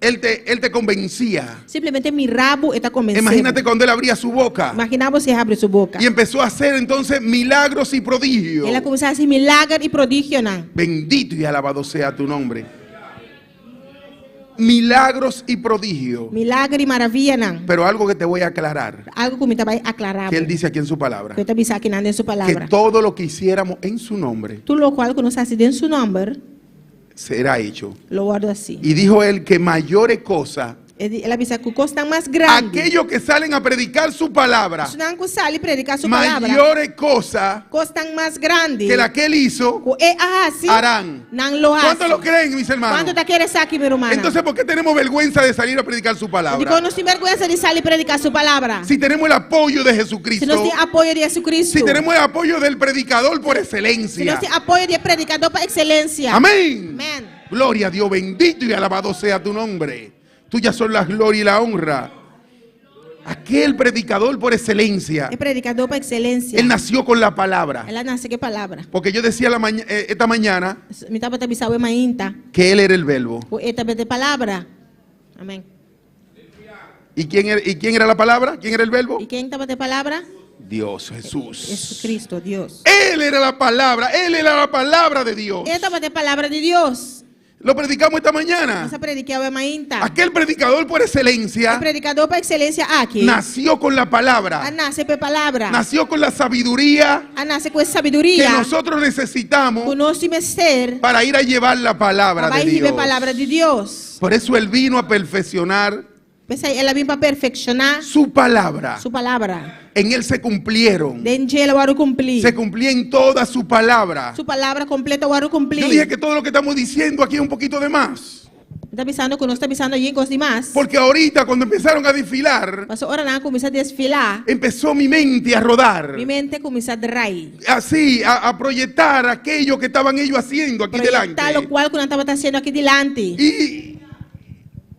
él te convencía. Simplesmente mirabo e está convencendo. Imagínate cuando él abría su boca Imaginava se abre sua boca. y empezó a hacer entonces milagros y prodigios. Ela começava a fazer milagre e prodígio não. Bendito y alabado sea tu nombre. Milagros y prodigios. Milagre e maravilha não. Pero algo que te voy a aclarar, Algo que me vai aclarar. que él dice aquí en su palabra, Que eu te avisar aqui na sua que palavra. todo lo que hiciéramos en su nombre Tudo o qual que nós fazemos em seu nome, será hecho. lo guardo assim. Y dijo él que mayores cosas, Ele avisa que costas mais grandes. aquellos que salen a predicar su palabra, Se não sale predicar sua palavra. mayores cosas Costan mais grandes. que la que él hizo, harán. Não lo hace. ¿Cuántos lo creen, mis hermanos? ¿Cuánto te quieres aquí, mi hermano? Entonces, ¿por qué tenemos vergüenza de salir a predicar su Digo, palabra? no sin vergüenza de salir predicar su palabra. Si tenemos el apoyo de Si Jesucristo, no tiene apoyo de Jesucristo. si tenemos el apoyo del predicador por Si no excelencia. tiene apoyo de predicador para excelencia. Amén. Amén. Gloria a Dios, bendito y alabado sea tu nombre. Tuyas son la gloria y la honra. Aquel predicador por excelencia, Es predicador para excelencia. él nació con la palabra. Ela nace que palavra. Porque yo decía esta mañana Me estaba te avisando mainta. que él era el verbo. Esta vez de palavra. Amén. ¿Y quién era la palabra? ¿Quién era el verbo? ¿Y quién estaba de palabra? Dios, Jesús. Jesucristo, Dios. Él era la palabra, él era la palabra de Dios. Esta vez de palabra de Dios. Lo predicamos esta mañana. Vamos a predicar hoy mainta. Aquel predicador por excelencia El predicador para excelencia aquí. nació con la palabra, Nace por palabra. nació con la sabiduría Nace con que sabiduría. nosotros necesitamos Conoce y ser. para ir a llevar la palabra Para de ir a Dios. palabra de Dios. Por eso él vino a perfeccionar Pues ela vem para perfeccionar su palabra. su palabra. En él se cumplieron. Dentro ela vai cumprir. Se cumplía en toda su palabra. Su palabra completa vai cumplir. Yo dije que todo lo que estamos diciendo aquí es un poquito de más. Está avisando que não está avisando aí com os demais. Porque ahorita cuando empezaron a desfilar, Mas ora não começa a desfilar. empezó mi mente a rodar. Mi mente começa a derrair. Así, a proyectar aquello que estaban ellos haciendo aquí delante. Proyectar lo cual que não estava fazendo aqui delante. Y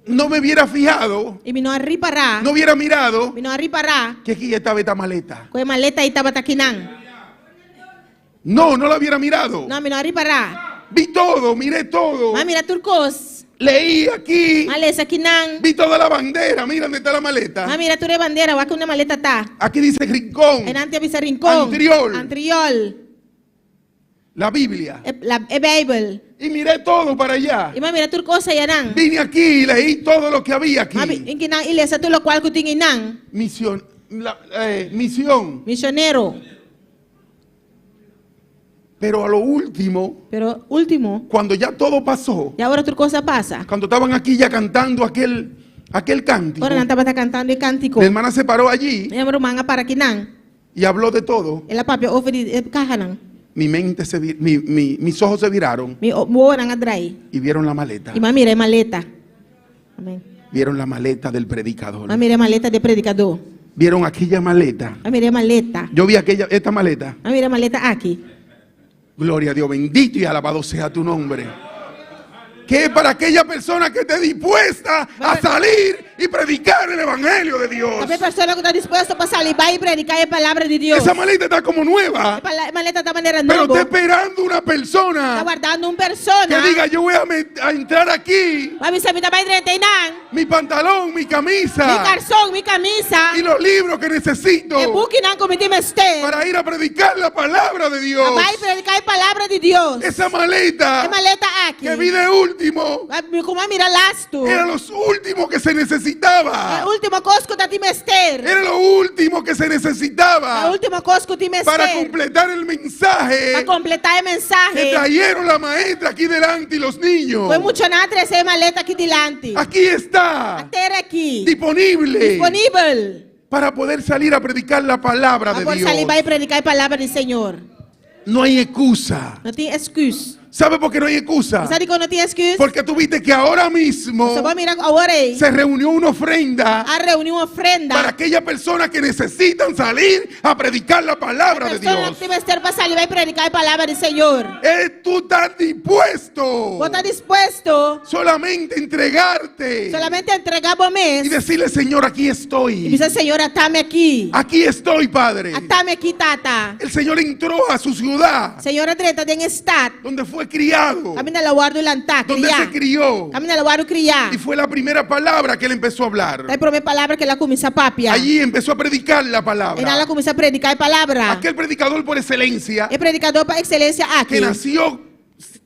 no me hubiera fijado, E me não arripará. no hubiera mirado Me não arripará. que aquí estaba esta maleta. Com a maleta aí estava aqui não. No la hubiera mirado. Não, me não arripará. Vi todo, miré todo. Mas mira turcos. Leí aquí. Mas aqui não. Vi toda la bandera. Mira dónde está la maleta. Mas mira tu bandeira, vai que uma maleta tá. Aquí dice Rincón. Aí não avisa rincón. Antriol. Antriol. La Biblia. É Bible. Y miré todo para allá. E mas mira tu coisa aí não. Vine aquí y leí todo lo que había aquí. Mas em que não ilesa tu lo qual que tinha não. Misión. Misión. Misionero. Pero a lo último, Pero último, cuando ya todo pasó, e agora tu coisa passa. cuando estaban aquí ya cantando aquel cántico, Agora não estava cantando e cântico. la hermana se paró allí E a irmã para aqui não. y habló de todo. Ela papi ouve de carra não. mis ojos se viraron Mi orang adrai. y vieron la maleta. Y mamire maleta. Amén. Vieron la maleta del predicador. Mamire maleta de predicador. Vieron aquella maleta. Mamire maleta. Yo vi esta maleta. Mamire maleta aquí. Gloria a Dios, bendito y alabado sea tu nombre. Que es para aquella persona que esté dispuesta a salir y predicar el evangelio de Dios. Também pessoa que está disposta para salir y predicar la palabra de Dios. Esa maleta está como nueva, La maleta está de manera pero nueva. está esperando una Está persona guardando una persona. que diga: yo voy a entrar aquí, Vai me saber também treinar. mi pantalón, mi Mi camisa calção, mi camisa. y los libros que necesito E book não cometi mester. para ir a predicar la palabra de Dios. Vai predicar a palavra de Deus. Esa maleta É maleta aqui. que vi de último Como mira lasto. era los últimos que se É necesitaba. a última coisa que te mester. Era lo último que se É a necesitaba última coisa que te mester. para completar el mensaje Para completar o que mensaje. trajeron la maestra aquí delante y los niños. Foi muito na trazer maleta aqui delante. Aquí está Ter aqui. disponible Disponível. para poder salir a predicar la palabra de Para Dios. salir e predicar a palavra do Senhor. No hay excusa. Não tem excuse. ¿Sabe por qué no hay excusa? Sabe que não tem excuse? Porque tú viste que ahora mismo Você vai mirar agora aí. se reunió una ofrenda A reunião uma ofrenda. para aquellas personas que necesitan salir a predicar la palabra de Pessoa Dios. que tem mester para salir e predicar a palavra do Senhor. Tú estás dispuesto Vos está disposto solamente a entregarte solamente a entregar o mês. y decirle: Señor, aquí E estoy. dizer, Senhor, atame aqui. Aquí estoy, Padre. Atame aqui, tata. El Señor entró a su ciudad Senhor, entra em estado. donde fue criado, Camina la guardo e lantar, donde se criar. crió, Camina la guardo criar. y fue la primera palabra que él empezó a hablar. É a primeira palavra que ela começa a papiar. Allí empezó a predicar la E ela palabra. começa a predicar a palavra. Aquel predicador por excelencia É predicador para excelência aqui. que nació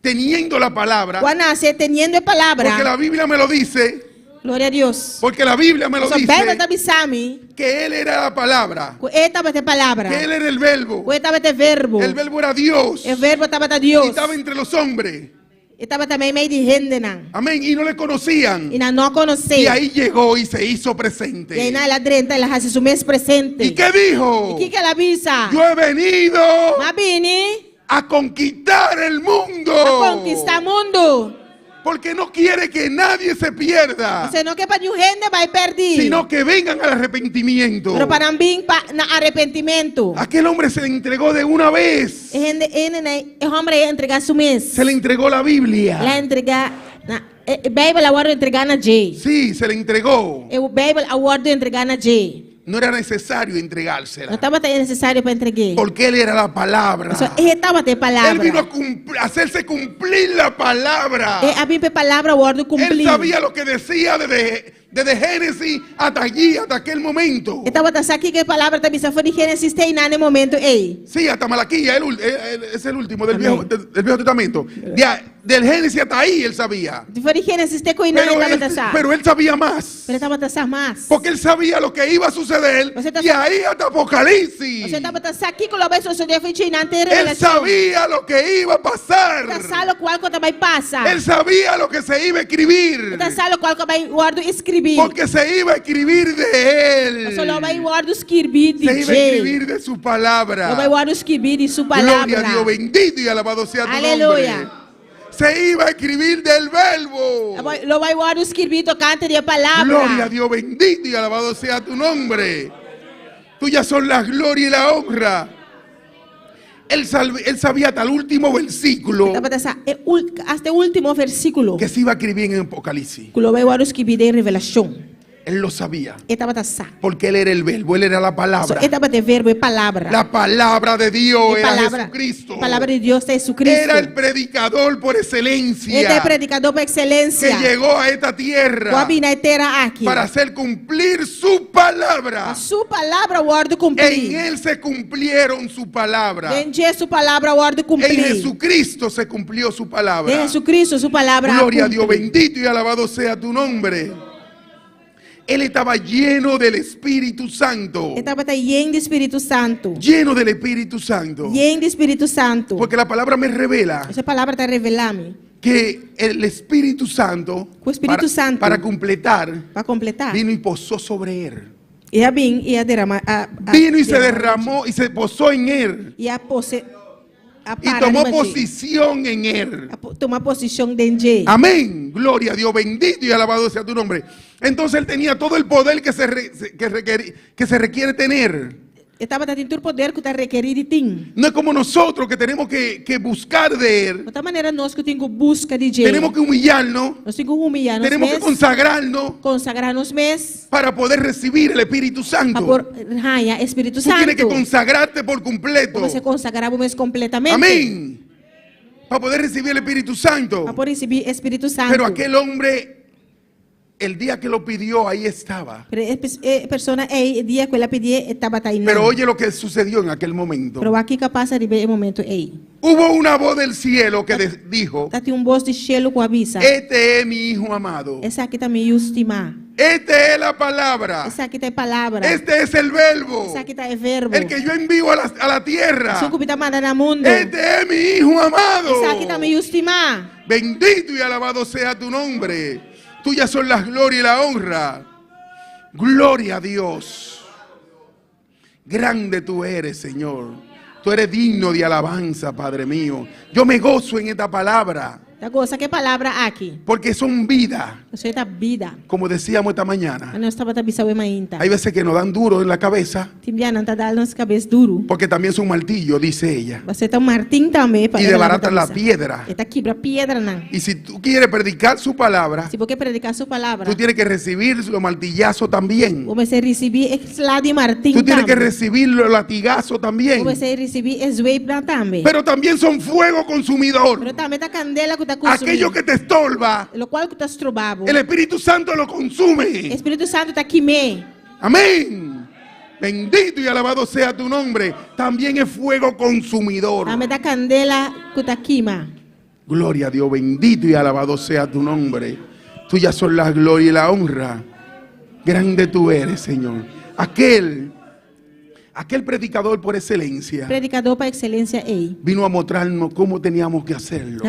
teniendo la palabra, Quando nasce teniendo a palavra. porque la Biblia me lo dice, Glória a Deus. porque la Biblia me lo So Bíblia dice, está bisami. que él era la palabra, Ele estava te palavra. que él era el verbo. Ele estava te verbo. El verbo era Dios O verbo estava te y Deus. estaba entre los hombres. Estava também meio de gente, não. Amén. Y no le conocían. E não Y conhecia. ahí llegó y se hizo E aí presente. na ela drenta, ela faz o mês presente. ¿Y qué dijo? E que ela avisa? Yo he venido Mas vini a conquistar el mundo. a conquistar o mundo. Porque no quiere que nadie se pierda, Você não quer para nenhum gente vai perder. sino que vengan al arrepentimiento. Pero para vir para arrependimento. Aquel hombre se le entregó de una vez. O homem ia entregar su mês. Se le entregó la Biblia. Ela entregar na Bíblia agora entregar na J. Sí, se le entregó. O Bíblia agora entregar na J. No era necesario Não entregársela, estava necessário para entregar. porque él era la palabra. Ele estava te Él palavra. vino a hacerse cumplir la palabra. E a Bíblia palavra agora Él cumprir. sabía lo que decía desde Génesis hasta allí, hasta aquel momento. Estava aqui que a palavra também só foi de Gênesis tem no momento ei. Sí, hasta Malaquía, es el último del Amén. Viejo Testamento. Del Génesis hasta ahí él sabía. Foi de Gênesis tem com Pero él sabía más. Pero estava tasar mais. Porque él sabía lo que iba a suceder. Y ahí hasta Apocalipsis. Você estava tasar aqui com o beijo suceder foi na Él revelação. sabía lo que iba a pasar. Tasar o qual também passa. Él sabía lo que se iba a escribir. Tasar o qual vai guardo escrever. Porque se iba a escribir de él. Só vai guardo escrever de Se iba a escribir de su palabra. Não vai guardo escrever de sua Gloria a Dios, palavra. bendito y alabado sea tu Aleluya. nombre. Se iba a escribir del verbo. Lo vai guardo escrever tocante de palavra. Gloria a Dios, bendito y alabado sea tu nombre. Tuyas son la gloria y la honra. Él sabía hasta el último versículo Hasta o último versículo. que se iba a escribir en Apocalipsis. Que lo vai guardo escrever em revelação. Él lo sabía. Estava tasar. Porque él era el verbo, él era la palabra. Estava de verbo e palavra. La palabra de Dios E era palavra. Jesucristo. A palavra de Deus é Jesucristo. Era el predicador por excelencia. Ele é predicador por excelência. que llegó a esta tierra Guabina etera aqui. para hacer cumplir su palabra. A sua palavra guardo En cumprir. él se cumplieron su palabra. Em sua palavra guardo En cumprir. Jesucristo se cumplió su Em palabra. Jesucristo sua palavra Gloria a Dios, cumpre. bendito y alabado sea tu nombre. Él estaba lleno del Espíritu Santo. Estava lleno do Espírito Santo. Lleno del Espíritu Santo. Lleno do Espírito Santo. Porque la palabra me revela Essa palavra está revelando que el Espíritu Santo, O Espírito Santo. para completar, para completar. vino y posó sobre él. Ia vir, ia derramar. Vino y se derramó y se posó en él. Ia pose. y tomó posición en él. Tomar posición de Nje. Amén. Gloria a Dios. Bendito y alabado sea tu nombre. Entonces él tenía todo el poder que se requiere tener. Estava tendo o poder que está requerido de ti. No es como nosotros que tenemos que buscar de él. De outra maneira, nós que temos busca de Deus. Tenemos que humillarnos. Nós temos que humilhar-nos. Tenemos que consagrarnos. Consagrar-nos para poder recibir el Espíritu Santo. Para Espíritu Santo. Tú tienes que consagrarte por completo. Você consagrar o mês completamente. Amén. Para poder recibir el Espíritu Santo. Para poder recibir el Espíritu Santo. Pero aquel hombre, el día que lo pidió, ahí estaba. Pero el día que la pidió estaba ahí. Pero oye lo que sucedió en aquel momento. Pero aquí capaz de ver el momento ahí. Hubo una voz del cielo que dijo: voz del cielo que avisa. Este es mi hijo amado. Esa aquí está mi estima. Esta es la palabra. Esa aquí está palabra. Este es el verbo. Esa aquí está el verbo. El que yo envío a la tierra. Mundo. Este es mi hijo amado. Esa aquí está mi estima. Bendito y alabado sea tu nombre. Tuyas son las gloria y la honra. Gloria a Dios. Grande tú eres, Señor. Tú eres digno de alabanza, Padre mío. Yo me gozo en esta palabra. ¿Qué palabra aquí? Porque son vida. Vida. Como decíamos esta mañana. Hay veces que nos dan duro en la cabeza. Porque también son martillo, dice ella. Y desbaratan la piedra. Y si tú quieres predicar su palabra, tú tienes que recibir los martillazos también. Tú tienes que recibir los latigazos también. Pero también son fuego consumidor. Aquello que te estorba, el Espíritu Santo lo consume. El Espíritu Santo está aquí. Amén. Bendito y alabado sea tu nombre. También es fuego consumidor. Gloria a Dios. Bendito y alabado sea tu nombre. Tuyas son la gloria y la honra. Grande tú eres, Señor. Aquel predicador por excelencia. Predicador por excelencia. Vino a mostrarnos cómo teníamos que hacerlo.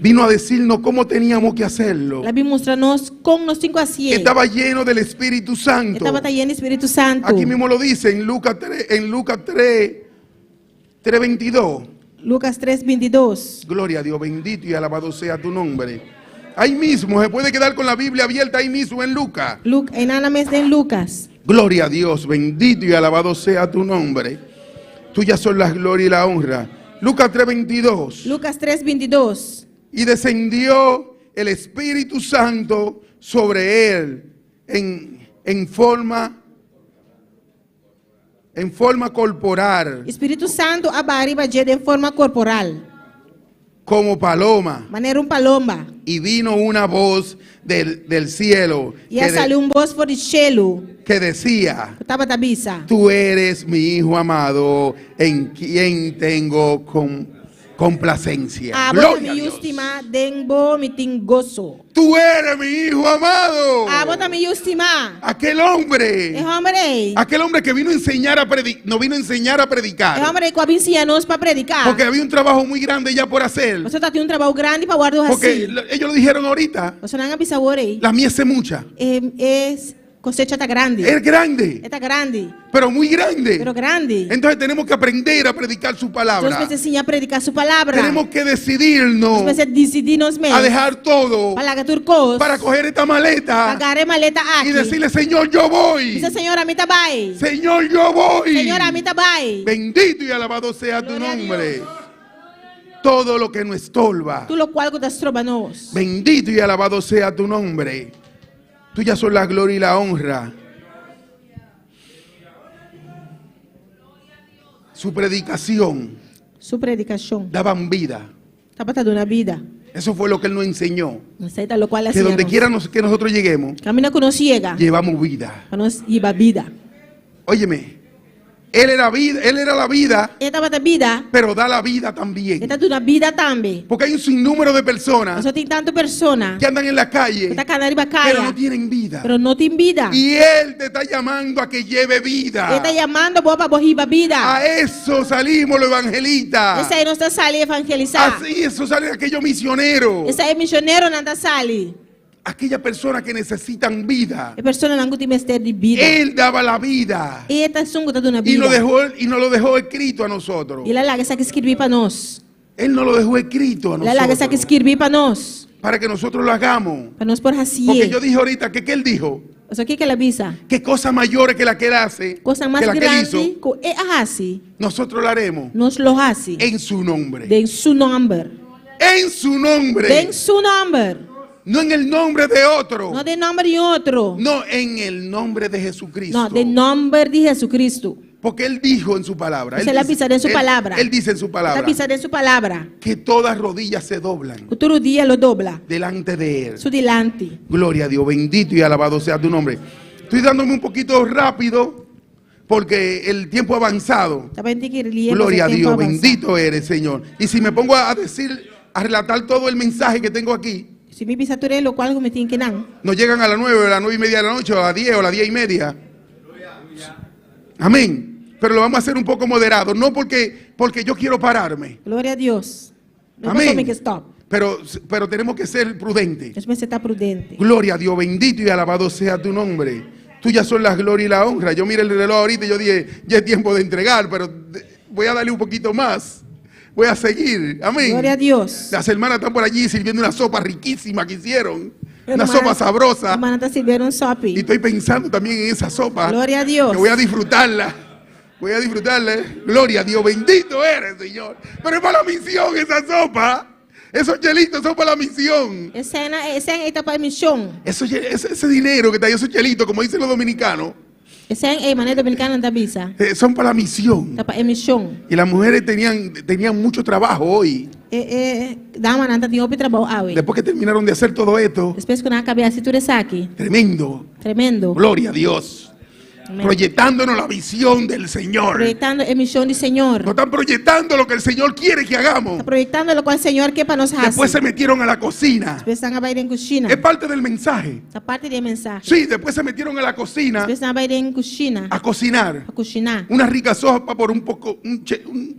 Vino a decirnos cómo teníamos que hacerlo. Estaba lleno del Espíritu Santo. Aquí mismo lo dice en Lucas 3:22. Lucas 3:22. Gloria a Dios, bendito y alabado sea tu nombre. Ahí mismo, se puede quedar con la Biblia abierta ahí mismo en Lucas. En Lucas. Gloria a Dios, bendito y alabado sea tu nombre. Tuyas son las gloria y la honra. Lucas 3:22. Lucas 3:22. Y descendió el Espíritu Santo sobre él en forma corporal. Espíritu Santo abariba en forma corporal. Como paloma. Manera paloma. Y vino una voz del cielo. Y salió un voz por el cielo. Que decía: tú eres mi hijo amado, en quien tengo complacencia. Gloria a Dios. Tú eres mi hijo amado. Aquel hombre que vino a enseñar a predicar, no vino a enseñar a predicar. Porque había un trabajo muy grande ya por hacer. Porque ellos lo dijeron ahorita. La mies es mucha. Cosecha está grande. Es grande. Está grande. Pero muy grande. Pero grande. Entonces tenemos que aprender a predicar su palabra. Tenemos que decidirnos a dejar todo para coger esta maleta y decirle: Señor, yo voy. Señor, yo voy. Bendito y alabado sea tu nombre. Todo lo que nos estorba. Bendito y alabado sea tu nombre. Tuyas son la gloria y la honra. Su predicación daban vida. Eso fue lo que él nos enseñó. Que donde quiera que nosotros lleguemos, llevamos vida. Óyeme. Él era la vida, pero da la vida también. Porque hay un sinnúmero de personas que andan en la calle, pero no tienen vida. Y Él te está llamando a que lleve vida. A eso salimos los evangelistas. Así eso salen aquellos misioneros. aquella persona que necesitan vida. E persone non ti mester di vida. Él daba la vida. E ta sungu ta una Y vida. nos lo dejó escrito a nosotros. E la laga sa che scrivi pa nos. Él nos lo dejó escrito a La laga sa che nosotros. scrivi pa nos. Para que nosotros lo hagamos. Pa nos por Porque hasie. yo dije ahorita que él dijo O sea, que la visa. que cosas mayores que la que él hace, Cosa más que la que él hizo, grande ko e hasi. nosotros lo haremos Nos lo hasi. en su nombre. Den su nombre. En su nombre. Den su nombre. No en el nombre de otro. No de nombre de otro. No, en el nombre de Jesucristo. No, de nombre de Jesucristo. Porque él dijo en su palabra. Se la pisa en su palabra. Él dice en su palabra. La pisa en su palabra. Que todas rodillas se doblan Otro día lo dobla. delante de él. Su delante. Gloria a Dios, bendito y alabado sea tu nombre. Estoy dándome un poquito rápido porque el tiempo ha avanzado. Gloria a Dios, bendito eres, Señor. Y si me pongo a relatar todo el mensaje que tengo aquí, Si mi pisature lo cual me tiene que nan. nos llegan a las 9, a las 9:30 de la noche, o a las 10 o a las 10:30. Amén. Pero lo vamos a hacer un poco moderado, no porque yo quiero pararme, Gloria a Dios. No Amén. me que stop. pero tenemos que ser prudentes. Dios me está prudente. Gloria a Dios, bendito y alabado sea tu nombre. Tuyas son las glorias y la honra. Yo miré el reloj ahorita y yo dije, ya es tiempo de entregar, pero voy a darle un poquito más. Voy a seguir. Amén. Gloria a Dios. Las hermanas están por allí sirviendo una sopa riquísima que hicieron. Una Hermana- sopa sabrosa. Hermana está sirviendo un sopi. Y estoy pensando también en esa sopa. Gloria a Dios. Que voy a disfrutarla. Voy a disfrutarla. Gloria a Dios. Bendito eres, Señor. Pero es para la misión esa sopa. Esos chelitos son para la misión. Esa es esta para misión. Ese dinero que está ahí, esos chelitos, como dicen los dominicanos, Esa es manera dominicana da visa. son para la misión. Esta para misión. Y las mujeres tenían mucho trabajo hoy. Dama nanta tiene opi trabajo hoy. Después que terminaron de hacer todo esto, Después que na acabé así tú aquí. tremendo. Tremendo. Gloria a Dios. Amén. Proyectándonos la visión del Señor. Proyectando emisión del Señor. Nos están proyectando lo que el Señor quiere que hagamos. Está proyectando lo cual el Señor que para nos hace. Después se metieron a la cocina. Después están a ir en cocina. Es parte del mensaje. Esta parte del mensaje. Sí, después se metieron a la cocina Después están a ir en cocina. a cocinar. A cocinar. Una rica sopa por un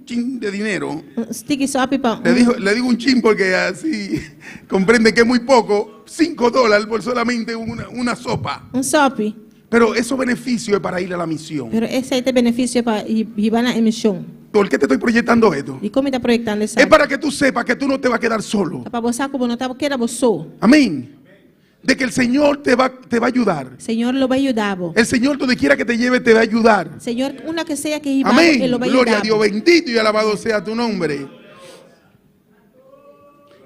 chin de dinero. Sticky sopi pa. Le digo un chin porque así comprende que es muy poco. $5 por solamente una sopa. Un sopi. Pero esos beneficios es para ir a la misión. Pero ese es el beneficio para ir a la emisión. ¿Por qué te estoy proyectando esto? ¿Y cómo está proyectando eso? Es para que tú sepas que tú no te vas a quedar solo. Para vos como no estaba que era vos so. Amén. De que el Señor te va a ayudar. Señor lo va a ayudar. Vos. El Señor donde quiera que te lleve te va a ayudar. Señor, una que sea que iba Amén. él lo va a Gloria a ayudar. Dios, bendito y alabado sea tu nombre.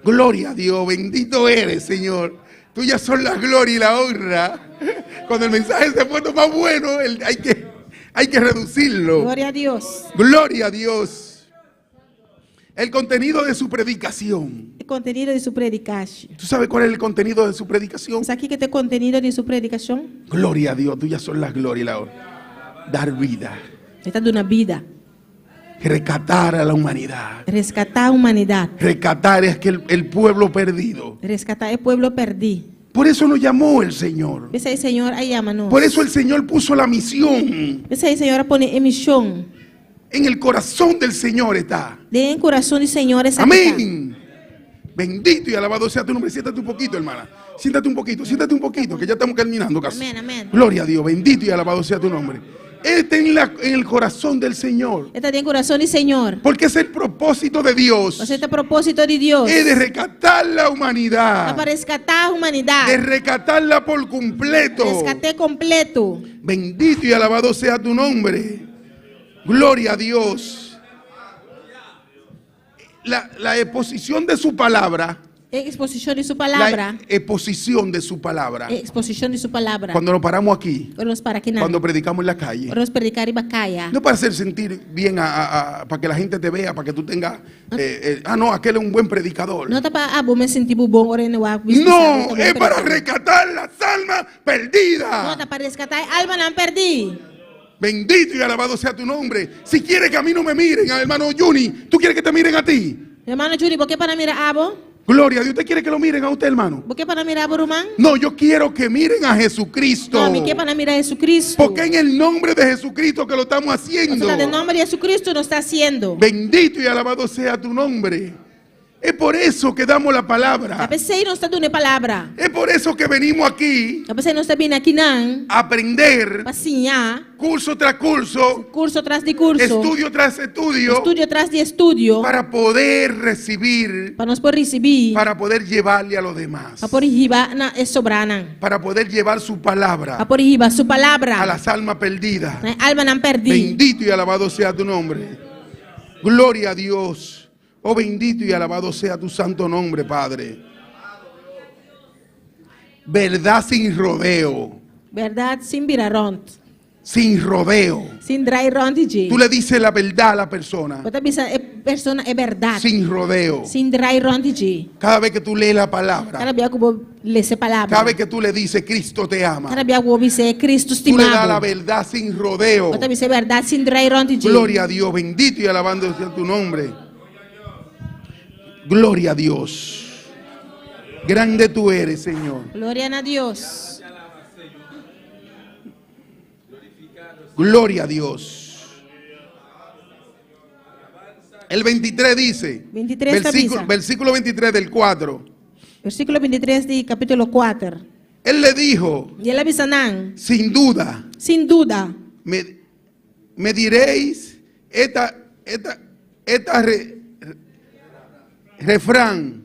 Gloria a Dios, bendito eres, Señor. Tuyas son la gloria y la honra. Cuando el mensaje se pone más bueno, hay que reducirlo. Gloria a Dios. Gloria a Dios. El contenido de su predicación. El contenido de su predicación. ¿Tú sabes cuál es el contenido de su predicación? ¿Sabes aquí que te contenido de su predicación? Gloria a Dios, tuyas son la gloria y la honra. Dar vida. Está de una vida. Rescatar a la humanidad. Rescatar a humanidad. Rescatar es que el pueblo perdido. Rescatar el pueblo perdido. Por eso nos llamó el Señor. Ese el Señor ahí llámanos. Por eso el Señor puso la misión. Ese el Señor pone emisión. En el corazón del Señor está. De en corazón del Señor es Amén. Bendito y alabado sea tu nombre. Siéntate un poquito, hermana. Siéntate un poquito, que ya estamos terminando casi. Amén, amén. Gloria a Dios, bendito y alabado sea tu nombre. Está en el corazón del Señor. Está en corazón del Señor. Porque es el propósito de Dios. O sea, este propósito de Dios. Es de rescatar la humanidad. Para rescatar a humanidad. De rescatarla por completo. Rescaté completo. Bendito y alabado sea tu nombre. Gloria a Dios. La exposición de su palabra. Exposición de su palabra. La exposición de su palabra. Exposición de su palabra. Cuando nos paramos aquí. Cuando predicamos en la calle. Cuando predicar y bacaya. No para hacer sentir bien para que la gente te vea, para que tú tengas. No, aquel es un buen predicador. No, para me sentí bubón, no, es para rescatar las almas perdidas. No, para rescatar almas no han perdido. Bendito y alabado sea tu nombre. Si quieres que a mí no me miren, hermano Juni, ¿tú quieres que te miren a ti? Hermano Juni, ¿por qué para mirar a vos? Gloria a Dios. ¿Usted quiere que lo miren a usted, hermano? ¿Por qué para mirar a Borumán? No, yo quiero que miren a Jesucristo. No, ¿qué para mirar a Jesucristo? Porque en el nombre de Jesucristo que lo estamos haciendo. O sea, en el nombre de Jesucristo lo está haciendo. Bendito y alabado sea tu nombre. Es por eso que damos la palabra. Tapos say nós está dando palavra. Es por eso que venimos aquí Tapos say nós está vindo aqui não. a aprender Passinhar. curso tras curso, Curso atrás de curso. estudio tras estudio, Estudio atrás de estudio. para poder recibir, Para nós poder receber. para poder llevarle a los demás, Para poder receber na sobrana. para poder llevar su palabra Para poder receber sua palavra. a las almas perdidas. Na alma não perdi. Bendito y alabado sea tu nombre. Gloria a Dios. Oh, bendito y alabado sea tu santo nombre, Padre. Verdad sin rodeo. Verdade sem virar rond. Sin rodeo. Sem dry rond de. Tú le dices la verdad a la persona. Você pensa persona é verdade. Sin rodeo. Sem dry rond de. Cada vez que tú lees la palabra. Cada vez que eu ler essa palavra. Cada vez que tú le dices Cristo te ama. Cada vez que eu dizer Cristo te Tú le das la ama. verdad sin rodeo. Você dizer verdade sem dry rond de. Gloria a Dios. Bendito y alabando sea tu nombre. Gloria a Dios. Grande tú eres, Señor. Glória a Deus. Gloria a Dios. El 23 dice, 23 versículo 23 del 4. Versículo 23 de capítulo 4. Él le dijo, E ele avisa não. sin duda, Sem dúvida. me diréis refrán.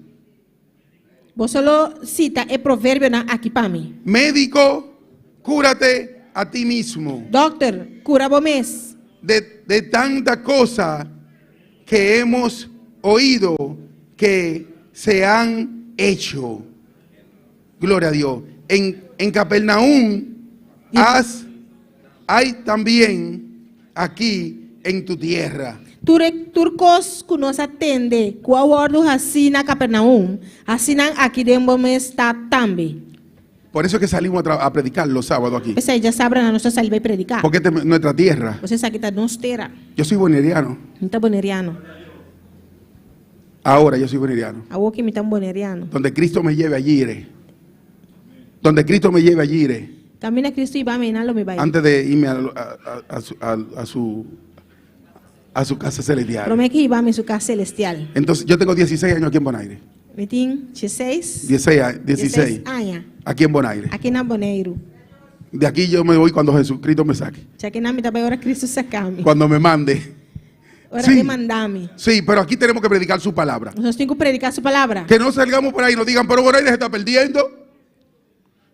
Vos solo cita el proverbio aqui para mim. Médico, cúrate a ti mismo. Doctor, cura vos mesmo. De tanta cosa que hemos oído que se han hecho. Gloria a Dios. En Capernaum hay también aquí en tu tierra. Turcos que nos atende, qual ordo assim na Capernaum, assim aqui dentro está também. Por eso es que salimos a predicar los sábados aquí. Você já sabe na nossa salva predicar. Porque esta es nuestra tierra. Você sabe que está nos terra. Yo soy boneriano. Não está boneriano. Ahora yo soy boneriano. A que me está boneriano. Donde Cristo me lleve allí iré. Donde Cristo me lleve allí iré. También a Cristo iba a menalo me va. Antes de irme a su casa celestial. Promete que iba a su casa celestial. Entonces, yo tengo 16 años aquí en Bonaire. Me tenho 16. 16 años. Aquí en Bonaire. Aqui na Bonaire. De aquí yo me voy cuando Jesucristo me saque. Já que na me também ora Cristo sacar-me. Cuando me mande. Ora Sí. me mandar-me. Sí, pero aquí tenemos que predicar su palabra. Nós temos que predicar sua palavra. Que no salgamos por ahí y nos digan, pero Bonaire se está perdiendo.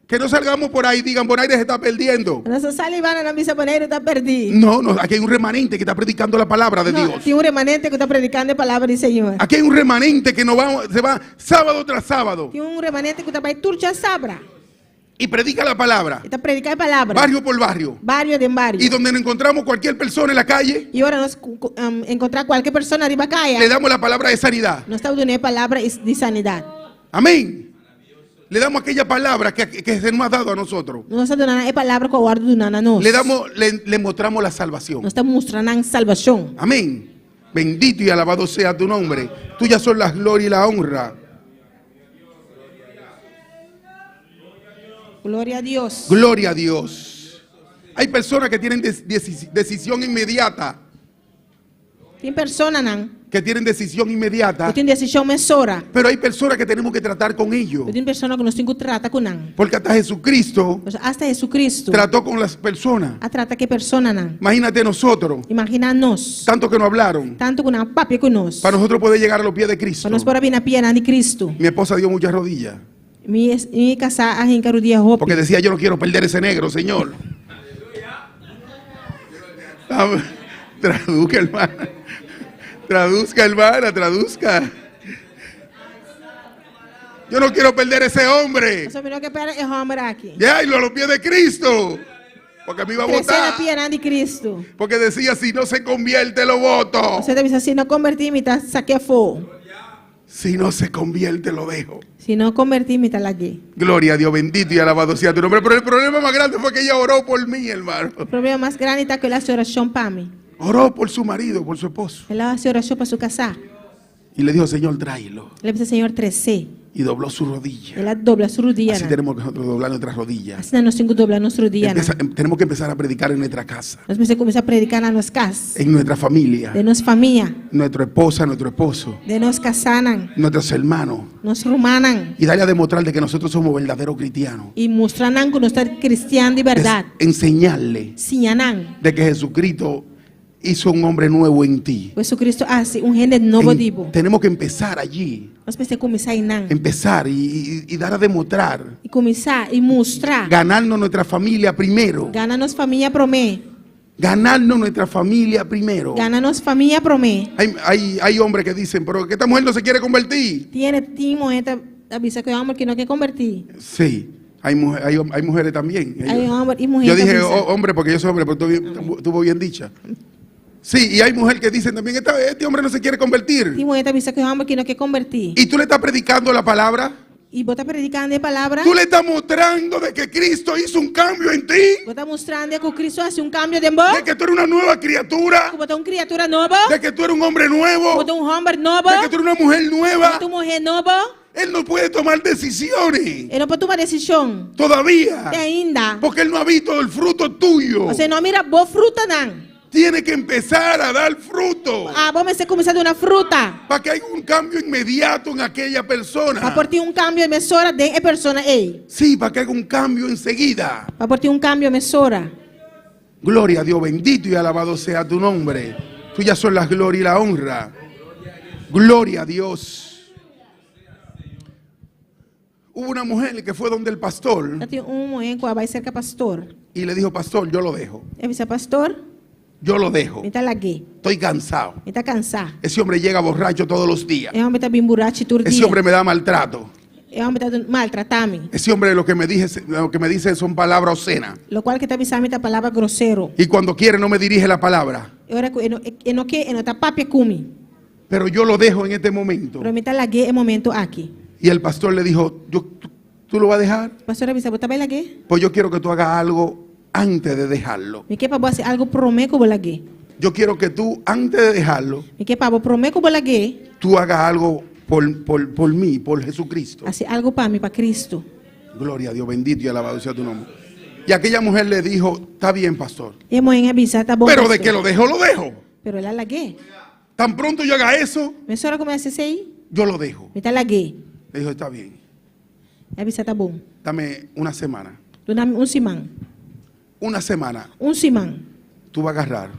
Que no salgamos por ahí y digan, Bonaire se está perdiendo. Nossa salivana na missa Bonaire está perdida. No, no, aquí hay un remanente que está predicando la palabra de Dios. Tem remanente que está predicando a palavra do Senhor. Aquí hay un remanente que se va sábado tras sábado Tem remanente que está vai turcha sabra. y predica la palabra. Está predicando a palavra. Barrio por barrio. Barrio de barrio. Y donde nos encontramos cualquier persona en la calle, E agora nós encontrar qualquer pessoa arriba caia. le damos la palabra de sanidad. Nós estamos dando a palavra de sanidade. Amén. Le damos aquella palabra que se nos ha dado a nosotros. Nós estamos dando a palavra que o guardo do nana nós. Le mostramos la salvación. Nós estamos mostrando a salvação. Amén. Bendito y alabado sea tu nombre. Tuyas son la gloria y la honra. Glória a Deus. Gloria a Dios. Hay personas que tienen decisión inmediata. Tem pessoa não. Que tienen decisión inmediata. Eu tenho decisão mesora. Pero hay personas que tenemos que tratar con ellos. Eu tenho pessoa que nós temos que tratar com não. Porque hasta Jesucristo Hasta Jesucristo trató con las personas. a trata que pessoa não. Imagínate nosotros, Imagina nós. tanto que nos hablaron, Tanto com a papi com nós. para nosotros poder llegar a los pies de Cristo. Para nós poder vir na piana de Cristo. Mi esposa dio muchas rodillas. Mi casa a encarar dia roupa. Porque decía, yo no quiero perder ese negro, Señor. Traduzca, hermana. Traduzca, hermana, traduzca. Yo no quiero perder ese hombre. Só melhor que pera é homem aqui. Ya, y a los pies de Cristo. Porque me iba a Crescer na votar. piana de Cristo. Porque decía, si no se convierte, lo voto. Você deve dizer, se não convertir-me, tá saque fogo. Si no se convierte, lo dejo. Se não convertir-me, tá laguei. Gloria a Dios, bendito y alabado sea tu nombre. Pero el problema más grande fue que ella oró por mí, hermano. O problema mais grande está que ela se oração para mim. Oró por su marido, por su esposo. Ela se oração para su casar. Y le dijo, Señor, tráelo. Ele disse, Senhor, 13. y dobló su rodilla. Ela dobla su rodilla. Así tenemos que nosotros doblar nuestras rodillas. Assim nós temos que dobrar nossa rodilla. Tenemos que empezar a predicar en nuestra casa, Nós precisamos começar a predicar na nossa casa, en nuestra familia, de nossa família, nuestra esposa, nuestro esposo, de nós casanan, nuestros hermanos, nós rumanan y darle a demostrar de que nosotros somos verdaderos cristianos. e mostranan que nós somos cristianos de verdade. Enseñarle Sinhanan. de que Jesucristo hizo un hombre nuevo en ti. O Cristo hace gente novo dibo. Tenemos que empezar allí, Nós precisamos começar aí não. empezar y dar a demostrar, E começar e mostrar. ganarnos nuestra familia primero, Gana nossa família promê. ganarnos nuestra familia primero. Gana nossa família promê. Hay hombres que dicen, pero que esta mujer no se quiere convertir. Tiene gente avisa que o homem que não quer convertir. Sí, hay mujeres también. Hay homem e mulher. Yo que dije avisa. hombre porque yo soy hombre, pero estuvo bien dicha. Sí, y hay mujeres que dicen también, este hombre no se quiere convertir. Tem mulher que avisa que o homem que não quer convertir. Y tú le estás predicando la palabra. E você está predicando a palavra. Tú le estás mostrando de que Cristo hizo un cambio en ti. Você está mostrando que o Cristo hace cambio de vos. De que tú eres una nueva criatura. Que você é uma criatura nova. De que tú eres un hombre nuevo. Você é homem novo. De que tú eres una mujer nueva. Você é uma mulher nova. Él no puede tomar decisiones. Ele não pode tomar decisão. Todavía. Ainda. Porque él no ha visto el fruto tuyo. Você não mira boa fruta não. Tiene que empezar a dar fruto. Vamos a comenzar de una fruta. Para que haya un cambio inmediato en aquella persona. Para portar un cambio de mesora de esa persona. Sí, para que haya un cambio enseguida. Para portar un cambio de mesora. Gloria a Dios, bendito y alabado sea tu nombre. Tuyas son la gloria y la honra. Gloria a Dios. Hubo una mujer que fue donde el pastor. Mujer que va cerca pastor. Y le dijo, pastor, yo lo dejo. Él dice, pastor. Yo lo dejo. Estoy cansado. Está cansado. Ese hombre llega borracho todos los días. Ese hombre me da maltrato. Ese hombre está maltratando. Esse hombre lo que me dice son palabras obscenas. Lo cual que está avisando esta palabra grosero. Y cuando quiere no me dirige la palabra. Pero yo lo dejo en este momento. Pero me está lagué el momento aquí. Y el pastor le dijo, ¿tú lo vas a dejar? Pastor avisa, ¿vos también lagué? Pues yo quiero que tú hagas algo antes de dejarlo. Me que para hacer algo prometo por lagué. Yo quiero que tú antes de dejarlo. Me que para prometo por lagué. Tú hagas algo por mí, por Jesucristo. Hace algo para mí, para Cristo. Gloria a Dios, bendito y alabado sea tu nombre. Y aquella mujer le dijo, está bien, pastor. Pero de que lo dejo, lo dejo. Pero la lagué. Tan pronto yo haga eso, yo lo dejo. Me está lagué. Le dijo, está bien. Está bom. Dame una semana. Un simán. Una semana. Un simán. Tú vas a agarrar.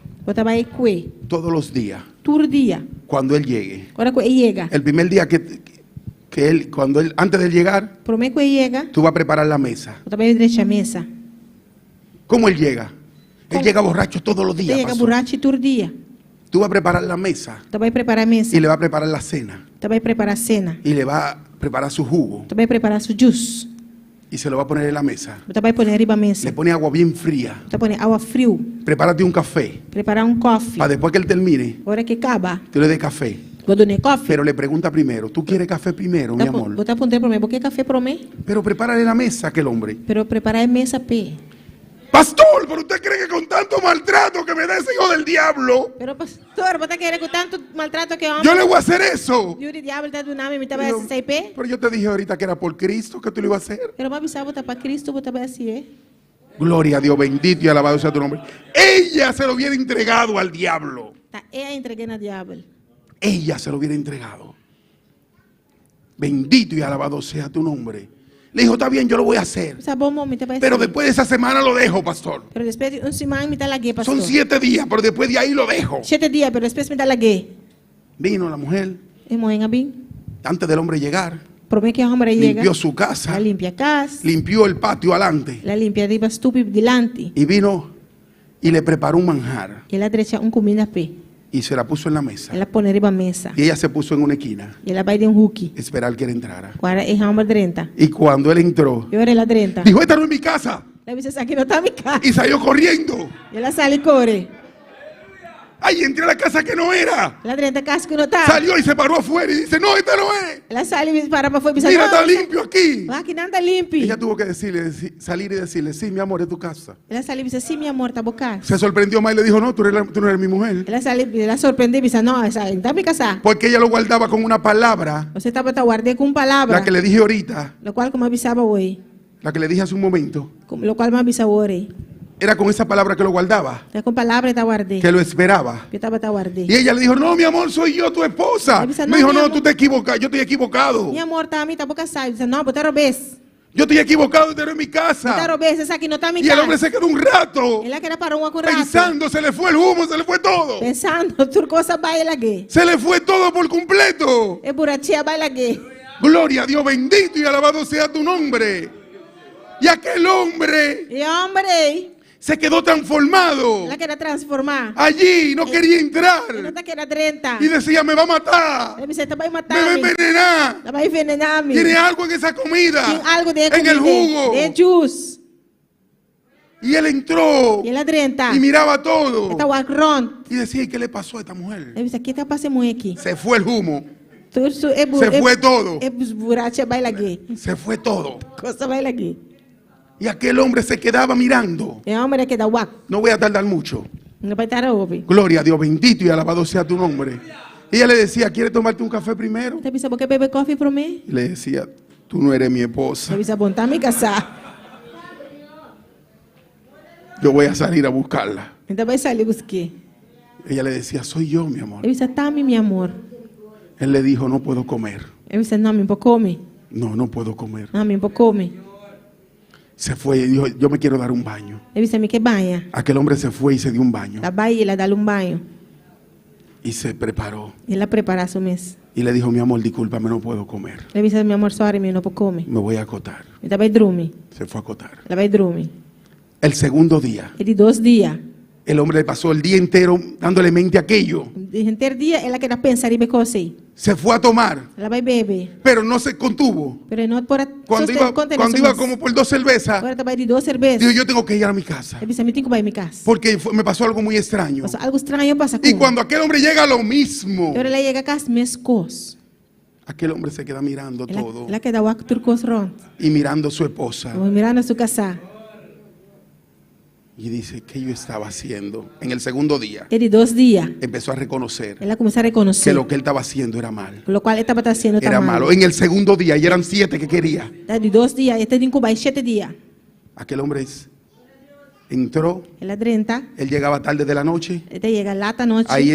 Todos los días. Todo día. Cuando él llegue. Cuando él llega. El primer día antes de llegar, prometo que llega. Tú vas a preparar la mesa. Mesa. ¿Cómo él llega? Él llega borracho todos los días. Llega borracho todo día. Tú vas a preparar la mesa. Tú vas a preparar mesa. Y le vas a preparar la cena. Tú vas a preparar cena. Y le va a preparar su jugo. Tú vas a preparar su juice. Y se lo va a poner en la mesa. Tú vas a poner arriba mesa. Le pone agua bien fría. Tú pones agua frío. Prepárate un café. Prepara un coffee. Para después que él termine. Ahora que acaba. Tú le des café. Pero le pregunta primero, ¿tú quieres café primero, mi amor? Vou te apontar para mim, ¿por qué café para mí? Pero prepárale la mesa a aquel hombre. Pero preparar mesa pe. Pastor, pero usted cree que con tanto maltrato que me da ese hijo del diablo. Pero pastor, ¿vos te quieres con tanto maltrato que hombre? Yo le voy a hacer eso. Yo el diablo está donando me estaba a hacer pe. Pero yo te dije ahorita que era por Cristo que tú lo ibas a hacer. Pero me avisaba botar para Cristo, vos te vas a hacer. Gloria a Dios, bendito y alabado sea tu nombre. Ella se lo hubiera entregado al diablo. Ella entregué al diablo. Ella se lo hubiera entregado. Bendito y alabado sea tu nombre. Le dijo, está bien, yo lo voy a hacer. Pero después de esa semana lo dejo, pastor. Pero después de una semana me da la guía, pastor. Son 7 días, pero después de ahí lo dejo. 7 días, pero después me da la guía. Vino la mujer. Antes del hombre llegar. Que el hombre limpió su casa. La limpia casa. Limpió el patio adelante. La limpia de estúpido delante. Y vino y le preparó un manjar. Y la derecha un comida pe. Y se la puso en la mesa. Ela pone arriba mesa. Y ella se puso en una esquina. Y ela vai de un hooky. Esperar que él entrara. Y cuando él entró, dijo, esta no es mi casa. Ela disse, aqui não está mi casa. Y salió corriendo. Y ela sale y corre. Ahí entré a la casa que no era. Ela dentro da casa que não tá. Salió y se paró afuera y dice, no, esta no es. Ela sale e para para fora e Mira, está limpio aquí. Aqui não tá limpo. Ella tuvo que salir y decirle, sí, mi amor, es tu casa. Ela sale e diz assim, meu amor, tá boca. Se sorprendió más y le dijo, no, tú no eres mi mujer. Ela sale, ela surpreende e diz, não, essa tá me casar. Porque ella lo guardaba con una palabra, Você tá para guardar com palavra. la que le dije ahorita, Lo qual como avisava hoje. la que le dije hace un momento. Lo qual me avisava hoje. Era con esa palabra que lo guardaba, É com palavra tá guardei. que lo esperaba. Que tava tá guardei. Y ella le dijo, no, mi amor, soy yo, tu esposa. Avisa, Me dijo, no, mi no, amor. tú te equivocas, yo estoy equivocado. Meu amor, tá a mim, tá boca sai. Diz, não, botaram vez. Yo estoy equivocado, tú eres en mi casa. Botaram vez, essa aqui não tá me Y el hombre se quedó un rato Ela quer parar uma com rato. pensando, se le fue el humo, se le fue todo. Pensando, tudo coisa vai ela aqui. Se le fue todo por completo. É buratia vai ela aqui. Gloria a Dios, bendito y alabado sea tu nombre. Y aquel hombre E homem, se quedó transformado. ela quer transformar. Allí no quería entrar. Não tá querendo 30. Y decía, me va a matar. Ela disse, tá vai Me va a matar. envenenar. Ela vai envenenar-me. Tiene algo en esa comida. Tem algo de En el jugo. de juice. Y él entró E ela 30. y miraba todo. Tá walk Y decía, ¿y qué le pasó a esta mujer? Ela disse, aqui tá passando aqui. Se fue el humo. Tudo Se fue todo. É buratia vai lá aqui. Se fue todo. Coisa vai lá aqui. Y aquel hombre se quedaba mirando. É homem que dá walk. No voy a tardar mucho. Não vai estar a ouvir. Gloria a Dios, bendito y alabado sea tu nombre. Y ella le decía, ¿quieres tomarte un café primero? Você pensa, porque beber coffee para mim? Y le decía, tú no eres mi esposa. Você pensa, bom, tá me casar. Yo voy a salir a buscarla. Então vai sair buscar. Ella le decía, soy yo, mi amor. Eu disse, tá, meu amor. Él le dijo, no puedo comer. Eu disse, não, me pode comer. No, no puedo comer. Não, me pode comer. Se fue y dijo, yo me quiero dar un baño. Eu disse, me que banha. Aquel hombre se fue y se dio un baño. Da Bahia, ela dá-lhe banho. Y se preparó. Ela prepara su mês. Y le dijo, mi amor, discúlpame, no puedo comer. Eu disse, meu amor, sorry, eu não posso comer. Me voy a acotar. Então vai dormir. Se fue a acotar. Ela vai dormir. El segundo día, E de 2 dias. el hombre pasó el día entero dándole mente a aquello. De inteiro dia, ela quer pensar em coisa. Se fue a tomar, Ela vai beber. pero no se contuvo. Pero não por Cuando iba como por 2 cervezas, Agora tá vai de 2 cervejas. dijo, yo tengo que ir a mi casa. Eu disse, me tenho que ir a minha casa. Porque me pasó algo muy extraño. Passa algo estranho passa com. Y cuando aquel hombre llega a lo mismo, Agora ela chega a casa, minhas coisas. aquel hombre se queda mirando todo Ela quer dar o turcos rond. y mirando a su esposa. Vou mirando a sua casa. Y dice, ¿qué yo estaba haciendo? En el segundo día, E de 2 dias, empezó a reconocer ela começou a que reconhecer. lo que él estaba haciendo era mal. Lo qual ele estava fazendo Era malo. En el segundo día, y eran 7 que quería. De 2 dias, ele tem que incubar 7 dias. Aquel hombre entró, Ela 30, él llegaba tarde de la noche. ela chega lá à noite. Ahí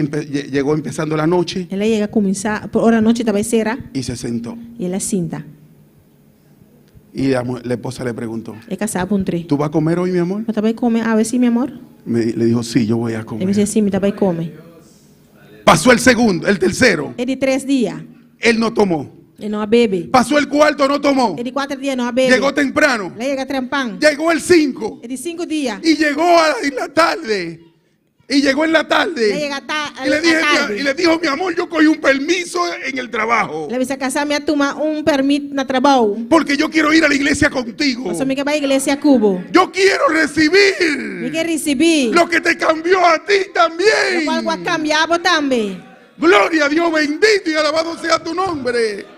llegó empezando la noche Ela chega a começar, por hora da noite estava cera. y se sentó. E ela sinta. Y la esposa le preguntó, É casar por 3. ¿tú vas a comer hoy, mi amor? Eu também come. Ah, vai sim, meu amor. Le dijo, sí, yo voy a Ele comer. disse sim, me também come. Pasó el segundo, el tercero, É de 3 dias. él no tomó. Ele não a bebe. Pasó el cuarto, no tomó. É de 4 dias, não a bebe. Llegó temprano. Ela chega trampão. Llegó el 5 É de 5 dias. y llegó en la tarde. Y llegó en la Ela tarde. chega Y le dijo, mi amor, yo cogí un permiso en el trabajo. Ela disse, casar, me toma permit na trabalho. Porque yo quiero ir a la iglesia contigo. Você me quer vai à igreja Cubo. Yo quiero Me recibir quer receber. lo que te cambió a ti Lo también. qual vai cambiar também. Gloria a Dios, bendito y alabado sea tu nombre.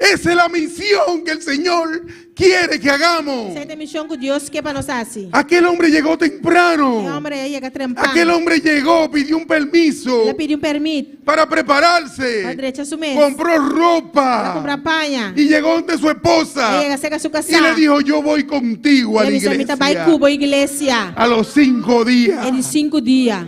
Esa es la misión que el Señor quiere que hagamos. Essa é a missão que Deus quer para nós assim. Aquel hombre llegó O temprano. homem chega trampão. Aquel hombre llegó, pidió un permiso Ela pediu permit. para Para prepararse. direito a su mês. Compró Para ropa comprar panha. y llegó donde su esposa Ela chega a sua casa. y le dijo, yo voy contigo a la Ele disse, me vai iglesia. Cubo, igreja. A los 5 É días de 5 dias.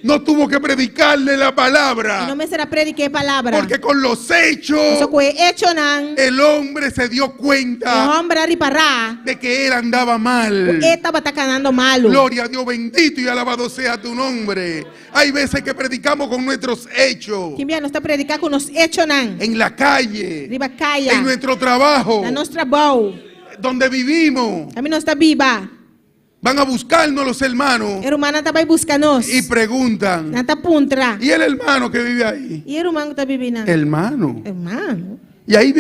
no tuvo que predicarle la E não palabra, me será predicar palavra. porque con los hechos Isso que é hecho não. el hombre se dio O cuenta homem reparar. de que él andaba mal. Ele estava atacando malo. Gloria a Dios, bendito y alabado sea tu nombre. Hay veces que predicamos con nuestros hechos Que não está predicando com os hechos não. en la calle, Riba caia. en nuestro trabajo, Na nosso trabalho. donde vivimos. A mim não está viva. Van a buscarnos los hermanos O humano está vai buscar nós. y preguntan, Não está puntra. ¿y el hermano que vive ahí? E o humano está vivendo. Hermano. Hermano. Y ahí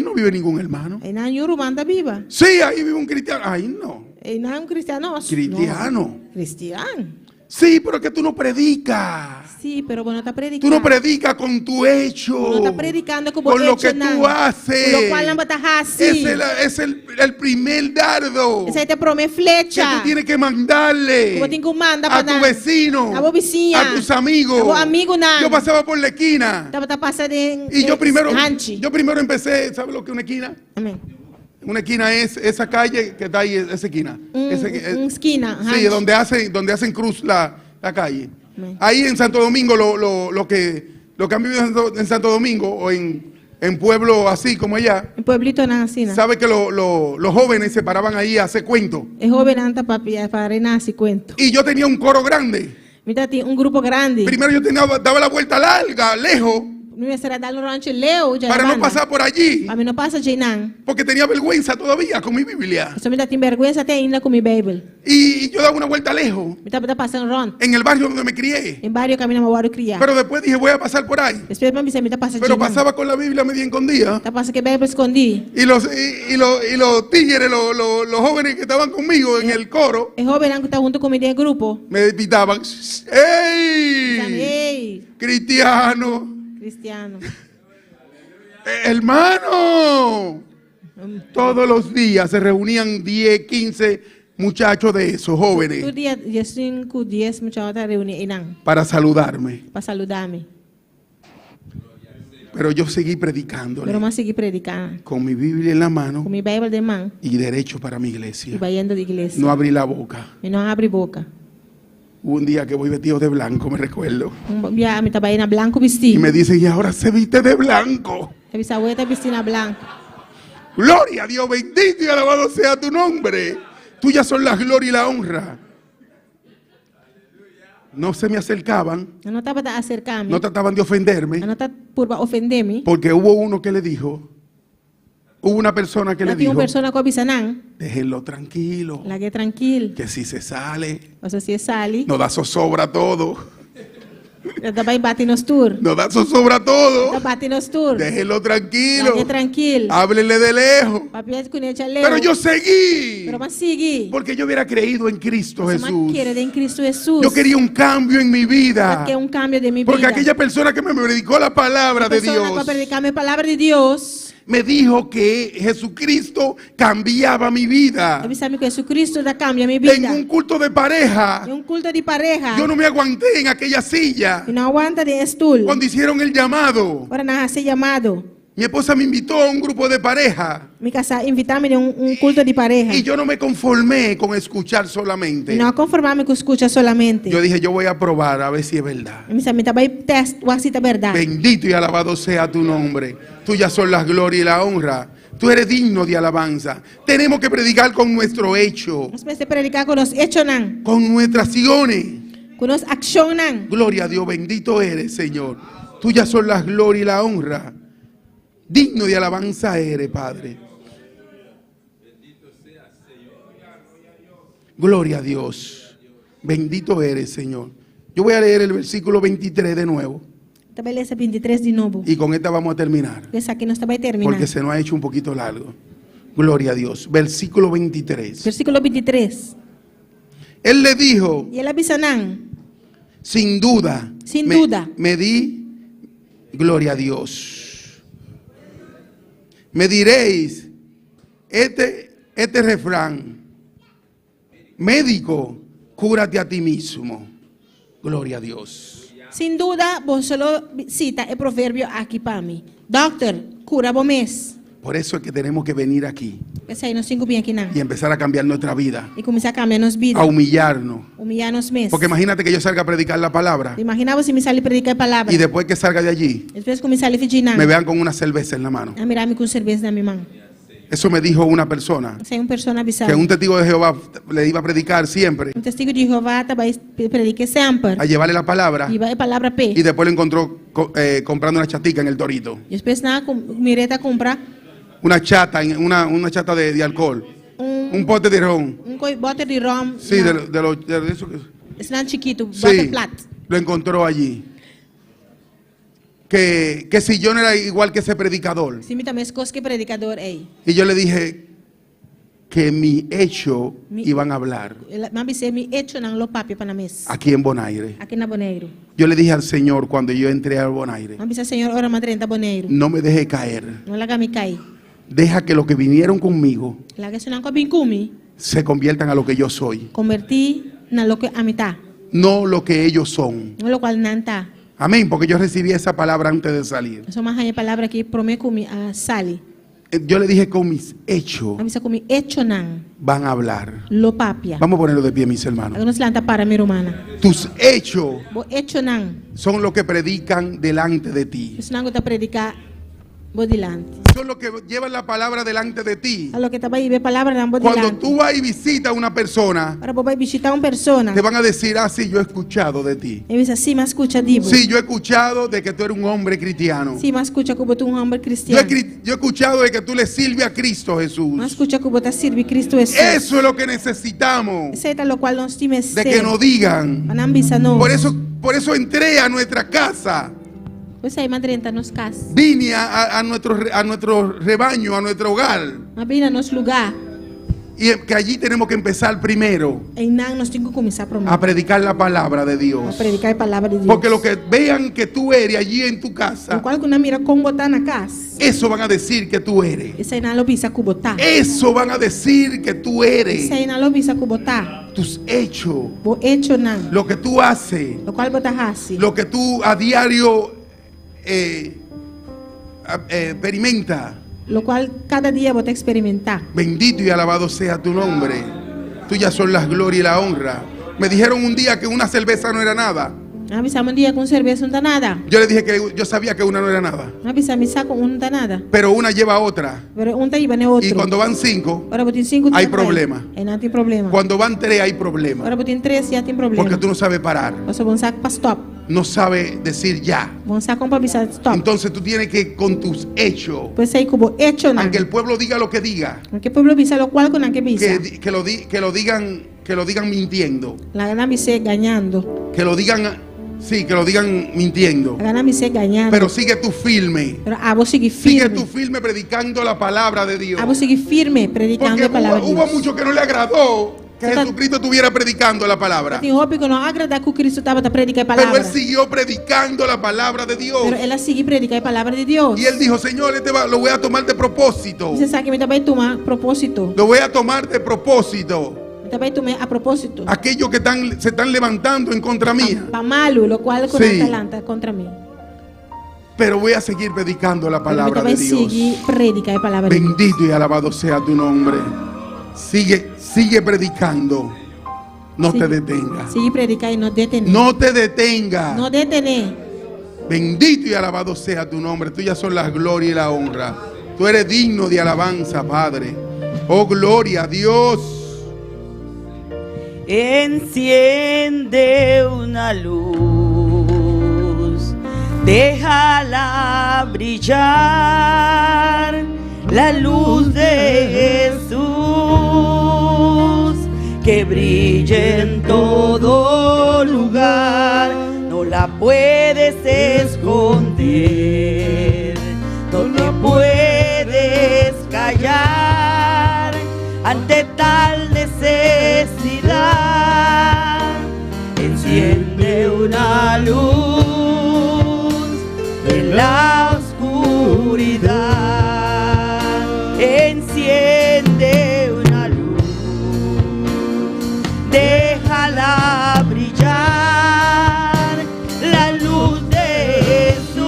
no vive ningún hermano. E não o humano está viva. Sí, ahí vive un cristiano. Ahí no. E não é cristiano. Cristiano. Cristiano. Sí, pero es que tú no predicas. Sí, pero vos no estás Tú predicando. no predicas con tu hecho. No estás predicando con Con lo que tú haces. Lo cual não estás Es el primer dardo Essa aí te promete que flecha. tú tienes que mandarle Que vos tienes que mandar a para tu vecino, a vos vizinha, a tus amigos. a vos amigos, não. Yo pasaba por la esquina Tá passando em y yo primero Hanchi. empecé, ¿sabes lo que es una esquina? Amém. Una esquina es esa calle que está ahí, esa esquina. Esquina. Sí, donde hacen cruz la calle. Amén. Ahí en Santo Domingo, lo que han vivido en Santo Domingo o en pueblo así como allá, Em pueblito não assim, né? sabe que los jóvenes se paraban ahí a hacer cuentos. É jovem não tá para renascer cuento. Y yo tenía un coro grande. Mira, tem grupo grande. Primero yo daba la vuelta larga, lejos, Não será dar no rancho leu, já. para no pasar por allí, Para mim não passa de não. porque tenía vergüenza todavía con mi Biblia. Só me dá tem vergonha até ainda com minha Bíblia. Y yo daba una vuelta lejos, Me tá passando ron. en el barrio donde me crié. Em barrio caminho meu barrio criar. Pero después dije, voy a pasar por ahí. Depois me tá passando de Pero não. pasaba con la Biblia media escondida. Tá passando que Bíblia escondi. Y los tigres, los jóvenes que estaban conmigo en el coro, É jovem não que tá junto comigo em grupo. me pitaban, ¡Ey! Ei, Cristiano, Cristiano. hermano. Todos los días se reunían 10, 15 muchachos de esos Todo jóvenes dia, 5, 10, mucha outra reunião e não. para saludarme. Para saludar-me. Pero yo seguí Pero predicándole eu segui predicando. con mi Biblia en la mano Com minha Bíblia de mão. y derecho para mi E iglesia. vai indo de igreja. No abrí la boca. E não abre boca. Hubo un día que voy vestido de blanco, me recuerdo. Dia me estava indo branco Y vestido. me dicen, y ahora se viste de blanco. A bisabuela está vestida branco. Gloria a Dios, bendito y alabado sea tu nombre. Tuyas son la gloria y la honra. No se me acercaban, Eu não estava a acercar-me. no trataban de ofenderme, Eu não estava por ofender-me. porque hubo uno que le dijo, hubo una persona que le Eu tinha dijo, uma pessoa com a bisa não. déjenlo tranquilo, Larguei tranquilo. que si se sale, Ou seja, se sale. nos da zozobra todo, Eu também bate nos tour. nos da zozobra Eu todo, bate nos tour. déjenlo tranquilo, Larguei tranquilo. háblenle de lejos. Papi com ele leu. Pero yo seguí, Pero mas segui. porque yo hubiera creído en Cristo Mas Jesús. querer em Cristo Jesus. Yo quería un cambio en mi vida. Que um cambio de minha Porque vida. aquella persona que me predicó la palabra de Persona que Dios predicar a palavra de Deus. me dijo que Jesucristo cambiaba mi vida. Eu sabe que Jesus da cambia minha En vida. un culto de pareja, Em culto de pareja. yo no me aguanté en aquella silla. E não aguanta de estool. Cuando hicieron el llamado, Agora não ser chamado. mi esposa me invitó a un grupo de pareja Me casar, invitar-me de culto de pareja. y yo no me conformé con escuchar solamente. E não conformar-me com escucha solamente. Yo dije, yo voy a probar a ver si es verdad. Eu me sabe, também teste, o así é verdade. Bendito y alabado sea tu nombre. Tuyas son las gloria y la honra. Tú eres digno de alabanza. Tenemos que predicar con nuestro hecho, Nós precisamos predicar com os hechos não. con nuestras acciones. Com as ações não. Gloria a Dios, bendito eres, Señor. Tuyas son las gloria y la honra. Digno de alabanza eres, Padre. Gloria a Dios. Bendito eres, Señor. Yo voy a leer el versículo 23 de nuevo. Também lê essa 23 de novo. Y con esta vamos a terminar. Essa aqui nós também terminar. Porque se nos ha hecho un poquito largo. Gloria a Dios. Versículo 23. Versículo 23. Él le dijo, E ele avisa não. sin duda, Sin duda. me di, gloria a Dios. Me diréis, este refrán, médico, cúrate a ti mismo. Gloria a Dios. Sem dúvida, você só cita o provérbio aqui para mim. Doctor, cura vos mesmo. Por eso es que tenemos que venir aquí Essa aí nós cinco bem aqui não. y empezar a cambiar nuestra vida, E começar a cambiar nossa vida. a humillarnos. Humilhar nos mesmos. Porque imagínate que yo salga a predicar la palabra Imaginava se me sair predicar a palavra. y después que salga de allí, Depois começar a fingir não. me vean con una cerveza en la mano. A mirar-me com cerveja na minha mão. Eso me dijo una persona, Essa é uma pessoa avisada. que un testigo de Jehová le iba a predicar siempre, Um testigo de Jeová também predica sempre. a llevarle la palabra, E vai a palavra P. y después lo encontró comprando una chatica en el Torito. Depois na mireta comprar Una chata, una chata de alcohol. Un pote de ron. bote de rum. Sí, de eso que... Esse não é chiquito, bote Sí, plat. lo encontró allí. Que si yo no era igual que ese predicador. Se me também escolhe que predicador é. Y yo le dije, que mi hecho iban a hablar Mabi se mi hecho nang lo papi panamis. aquí en Bonaire. Aquí na Bonaire. Yo le dije al Señor cuando yo entré a Bonaire, Mabi sa Señor ora madrenta Bonaire. no me deje caer. No la gami kai. Deja que los que vinieron conmigo La que sunan ko binkumi se conviertan a lo que yo soy, convertí na lo que amita. no lo que ellos son. No lo cual nanta. Amén, porque yo recibí esa palabra antes de salir. Eso más hay palabra que promekumi a sali. Yo le dije con mis hechos Mabi sa kumi hecho nang van a hablar. lo papia. Vamos a ponerlo de pie, mis hermanos. Agnos lanta para mi romana. Tus hechos Bo hecho nang son los que predican delante de ti. sunang ta predica bodilante. Son los que llevan la palabra delante de ti. A lo que taba ibe palabra nang Cuando bodilante. tú vas y visitas a una persona, Para boba visitar una persona. te van a decir, ah, sí, yo he escuchado de ti. E dice, sí, me escucha divo. Sí, yo he escuchado de que tú eres un hombre cristiano. Sí, me escucha como tú un hombre Yo cristiano. he escuchado de que tú le sirves a Cristo Jesús. Me escucha como te sirve Cristo Jesús. Eso es lo que necesitamos. Ese es lo cual nos time De que nos digan. Anambisa no. Por eso entré a nuestra casa. Pues ahí madrenta nos cas. Vine a nuestro rebaño, a nuestro hogar. Mabina nos lugar. Y que allí tenemos que empezar primero E nan nos tengo que comenzar a predicar la palabra de a Dios. predicar la palabra de Dios. Porque lo que vean que tú eres allí en tu casa, Lo cual que una mira con botana cas. eso van a decir que tú eres. Esa ina lo visa kubota. Eso van a decir que tú eres. Esa ina lo visa kubota. Tus hechos, Bo hecho nan. lo que tú haces, Lo cual bota hasi. lo que tú a diario experimenta. Lo cual cada día bota experimentar. Bendito y alabado sea tu nombre. Tuyas son las glorias y la honra. Me dijeron un día que una cerveza no era nada. Avisamos un día con cerveza no nada. Yo le dije que yo sabía que una no era nada. Avisamos con un nada. Pero una lleva a otra. Pero un iba ne otro. Y cuando van 5, Ahora botín 5 hay problema. No hay problema. Cuando van 3 hay problema. Ahora botín 3 ya tiene problema. Porque tú no sabes parar. O sea, bon sac pa stop. No sabes decir ya. Bon sac con pa bisa stop. Entonces tú tienes que con tus hechos. Pues ahí como hecho na. Aunque el pueblo diga lo que diga. Aunque pueblo bisa lo cual con que bisa. Que lo digan mintiendo. La gana bisa engañando. Que lo digan mintiendo. La gana bisa engañando. Pero sigue tu firme. Pero a vos sigue Sigue firme. tu firme predicando la palabra de Dios. A vos sigue firme predicando Porque la palabra de hubo Dios. mucho que no le agradó que Jesucristo estuviera predicando la palabra. Tem roupa que não agrada que o Cristo estava a predicar a Pero palavra. él siguió predicando la palabra de Dios. Pero ela sigue predicar a palavra de Deus. Y él dijo, Señor, lo voy a tomar de propósito. Você sabe que me também tomar propósito. Lo voy a tomar de propósito. Me também tomei a propósito. Aquellos que se están levantando en contra mía. Pa malo, lo cual con Sí. talanta contra mim. Pero voy a seguir predicando la Me palabra de também Dios. sigue predicar a palavra de Deus. Bendito y alabado sea tu nombre. Sigue predicando. No te detengas. Sigue predicar e não detener. No te detengas. Não detener. Bendito y alabado sea tu nombre. Tuyas son las glorias y la honra. Tú eres digno de alabanza, Padre. Oh, gloria a Dios. Enciende una luz, déjala brillar, la luz de Jesús, que brille en todo lugar, no la puedes esconder, no te puedes callar ante tal necesidad. Enciende una luz en la oscuridad. Enciende una luz, déjala brillar, la luz de Jesús,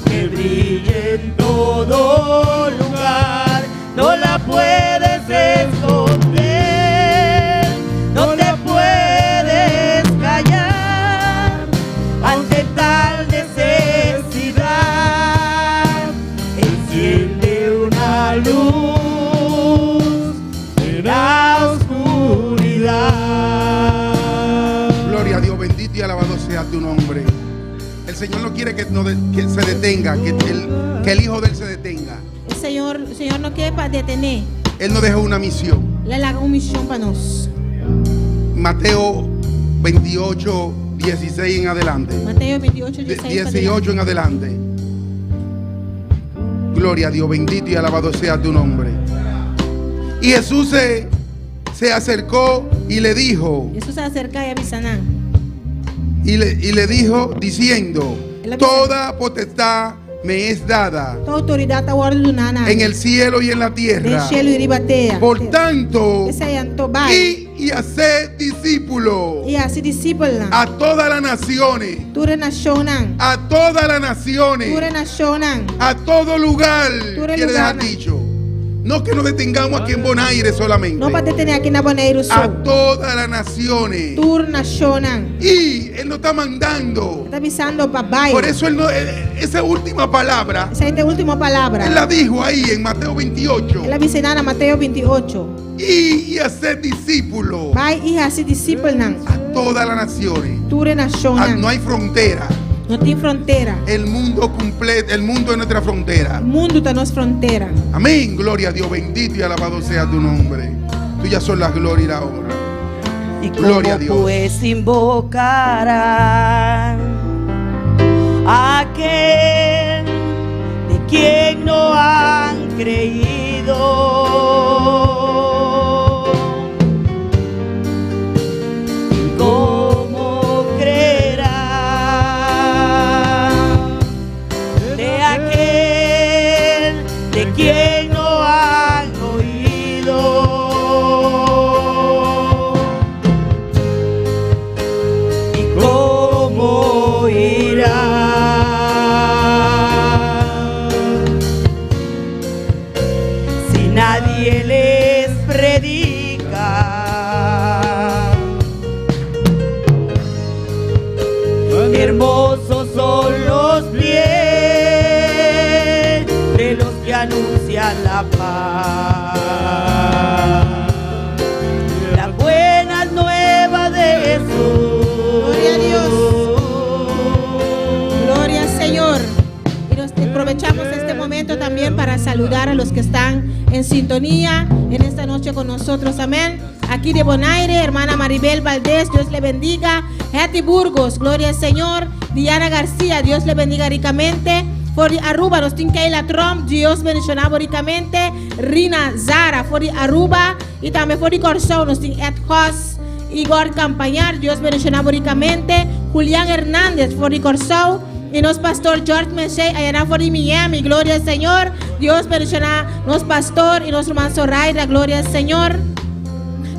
que brille en todo lugar. No la puedes esconder, no te puedes callar ante tal necesidad. Enciende una luz en la oscuridad. Gloria a Dios, bendito y alabado sea tu nombre. El Señor no quiere que se detenga, que el Hijo de Él se detenga. O Senhor não quer para detener. Él nos dejó una misión. Ele larga uma missão para nós. Mateo 28, 16 en adelante. Mateus 28, 16. 18 en adelante. Gloria a Dios, bendito y alabado sea tu nombre. Y Jesús se acercó y le dijo, Jesús se acerca y avisanan. y le dijo diciendo, toda potestad me es dada Toda autoridad award lunana. en el cielo y en la Del tierra. cielo y ribatea. Por tanto, Esa yanto bai. y hacer discípulos Y así discípulos. a todas las naciones, Ture nashonan. a todas las naciones, Ture nashonan. a todo lugar. Ture Quiere dejar lugar. dicho, no que nos detengamos aquí en Bonaire solamente, No para detener aquí en Aboneiro. a todas las naciones. Tur nashonan. Y Él nos está mandando. Está avisando papai. Por eso esa última palabra, Esa es la última palabra. Él la dijo ahí en Mateo 28. Él avisa en Mateo 28. Y hacer discípulos Bai y así discípulos. a todas las naciones. Ture nashonan. No hay frontera. No tiene frontera. El mundo completo, el mundo es nuestra frontera. El mundo no es frontera. Amén, gloria a Dios, bendito y alabado sea tu nombre. Tuyas son la gloria y la honra. Y Gloria a Dios. pues invocarán a aquel de quien no han creído. ¿Cómo creerán de aquel de quien no han oído? ¿Cómo irán si nadie les predica? Hermosos son los pies de los que anuncian la paz, las buenas nuevas de Jesús. Gloria a Dios. Gloria al Señor. Y nos aprovechamos este momento también para saludar a los que están en sintonía en esta noche con nosotros. Amén. Aquí de Bonaire, hermana Maribel Valdés, Dios le bendiga. Hattie Burgos, gloria al Señor. Diana García, Dios le bendiga ricamente. Por Aruba, nos tiene Keila Trump, Dios bendiga ricamente. Rina Zara, por Aruba. Y también por Corzón, nos tiene Ed Hoss. Igor Campañar, Dios bendiga ricamente. Julián Hernández, por Corzón. Y nos pastor George Mesey, allá por Miami, gloria al Señor. Dios bendiga nos pastor y nuestro hermano Zoraida, gloria al Señor.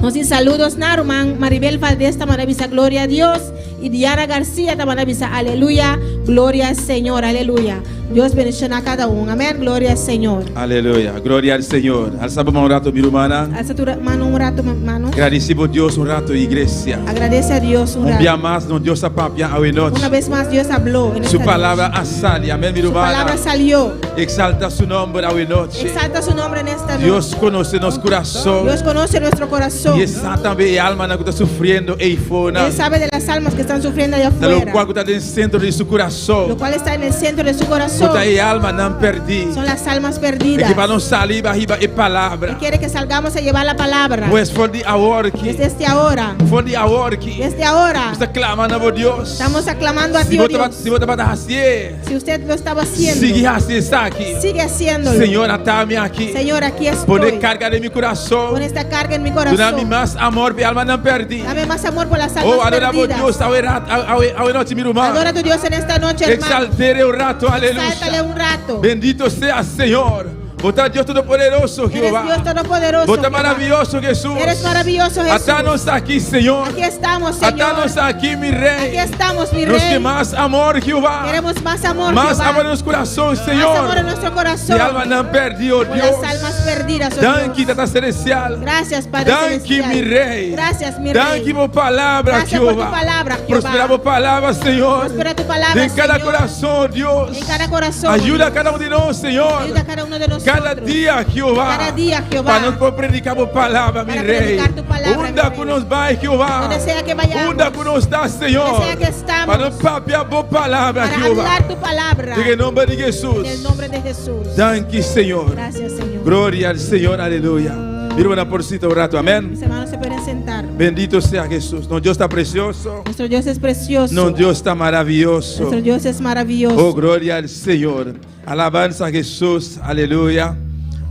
Nos dice saludos, Naruman, Maribel Valdés, tamanavisa, gloria a Dios. Y Diana García, tamanavisa, aleluya, gloria al Señor, aleluya. Dios bendiga a cada uno, amén, gloria al Señor. Aleluya, gloria al Señor. Alzamos un rato, mi hermana. Alza tu mano un rato, mano. Agradecemos a Dios un rato, iglesia. Agradece a Dios un Un día rato. más, nos Dios apapia a noche. Una vez más Dios habló en Su esta palabra noche. sale, amén, mi Su hermana. palabra salió. Exalta su nombre a noche. Exalta su nombre en esta noche. Dios conoce nuestro corazón. Dios conoce nuestro corazón. Y esa también alma que está sufriendo e Él sabe de las almas que están sufriendo allá lo afuera, cual está en el centro de su corazón. lo cual está en el centro de su corazón. Puta e alma não perdi. Son las almas E perdidas. que para não salir arriba e Él palavra. quiere que salgamos a llevar la palabra. Pues for de agora que Desde ahora. for de agora que Desde ahora. está clamando a Deus. Estamos aclamando a Se Dios. você vai fazer, Si usted lo estaba haciendo, siga assim está aqui. sigue haciéndolo. Senhor, atame aqui. Señor, aquí Pone estoy. carga de mi coração. Pon esta carga en mi Dá-me corazón. mais amor para alma não perdi. Dame más amor por las almas Oh, adoramos perdidas. Deus ao noite, meu irmão. Adora a tu Dios en esta noche, hermano. Exaltere o rato, aleluia. Sáltale un rato. Bendito sea, Senhor. Bota Deus Todo-Poderoso, Eres Jehová. Dios todopoderoso. Bota Jehová. maravilhoso, Jesus. Eres maravilloso, Jesús. Atanos aqui, Senhor. Aquí estamos, Señor. Atanos aqui, mi Rei. Aquí estamos, mi Nos que Rey. mais amor, Jehová. Queremos más amor, Mais Jehová. amor nos corações, Más Senhor. amor en nuestro corazón. De alma não perdi, oh Por Deus. las almas perdidas, oh Danke, Dios. Tata Celestial. Gracias, Padre Danke, Celestial. mi Rei. Gracias, mi Danke Rey. por palavra, Gracias por tu Jehová. palabra, Jehová. Prospera por palavra, Senhor. Prospera tu palabra, De cada Señor. coração, Deus. En cada corazón. Ajuda a Dios. cada um de nós, Senhor. Ayuda a cada uno de nosotros. Cada dia, Jeová. Cada día, Jehová. Para nós predicar a palavra, meu Para Rei. predicar tu palabra, Onde mi que Rey. nos vai, Jeová. Donde sea que vayamos. Onde que nos está, Senhor. Donde sea que estamos. Para nós papiar a palavra, Para Jeová. hablar tu palabra. En nome de En Jesus. el nombre de Jesús. Danke, Senhor. Gracias, Señor. Glória ao Senhor, aleluia. Mira una porcita un rato, amén. Mis hermanos se pueden sentar. Bendito sea Jesús. No, Dios está precioso. Nuestro Dios es precioso. No, Dios está maravilloso. Nuestro Dios es maravilloso. Oh, gloria al Señor. Alabanza a Jesús, aleluya.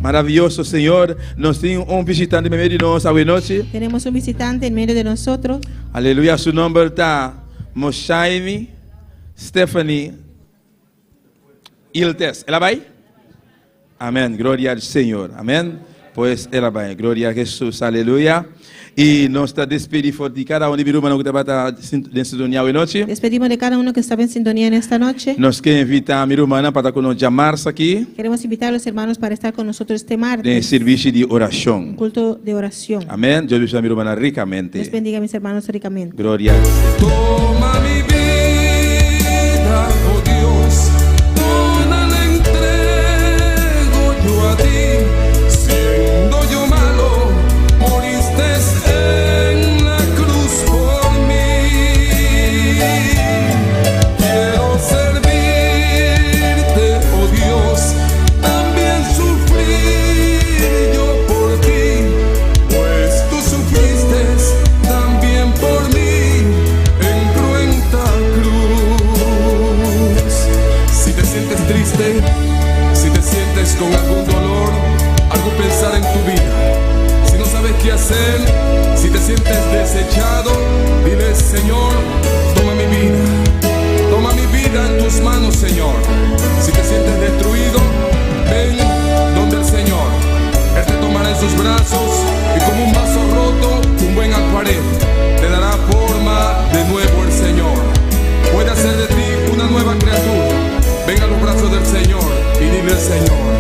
Maravilloso, Señor. Nos tiene un visitante en medio de nosotros esta noche. Tenemos un visitante en medio de nosotros. Aleluya. Su nombre está Moshaini Stephanie Iltes. ¿Ella va ahí? Amén. Gloria al Señor. Amén. Pues ella va ahí. Gloria a Jesús. Aleluya. Y nos está despedimos de cada uno de los hermanos que está en sintonía hoy noche. Despedimos de cada uno que estaba en sintonía en esta noche. Nos quiere invitar a mi hermana para que nos llamarse aquí. Queremos invitar a los hermanos para estar con nosotros este En martes. servicio de oración. Culto de oración. Amén. Yo bendigo a mi hermana ricamente. Dios bendiga a mis hermanos ricamente. Gloria al Señor. Toma mi vida, oh Dios, toda la entrego yo a ti. Siendo yo malo, moriste en la cruz por mí. Quiero servirte, oh Dios, también sufrir yo por ti, pues tú sufriste también por mí en cruenta cruz. Si te sientes triste, si te sientes con algún dolor, algo pensar en tu vida, si no sabes qué hacer, si te sientes desechado, dile: Señor, toma mi vida en tus manos, Señor. Si te sientes destruido, ven donde el Señor. Él te tomará en sus brazos y como un vaso roto, un buen alfarero, te dará forma de nuevo el Señor. Puede hacer de ti una nueva criatura. Ven a los brazos del Señor y dile al Señor: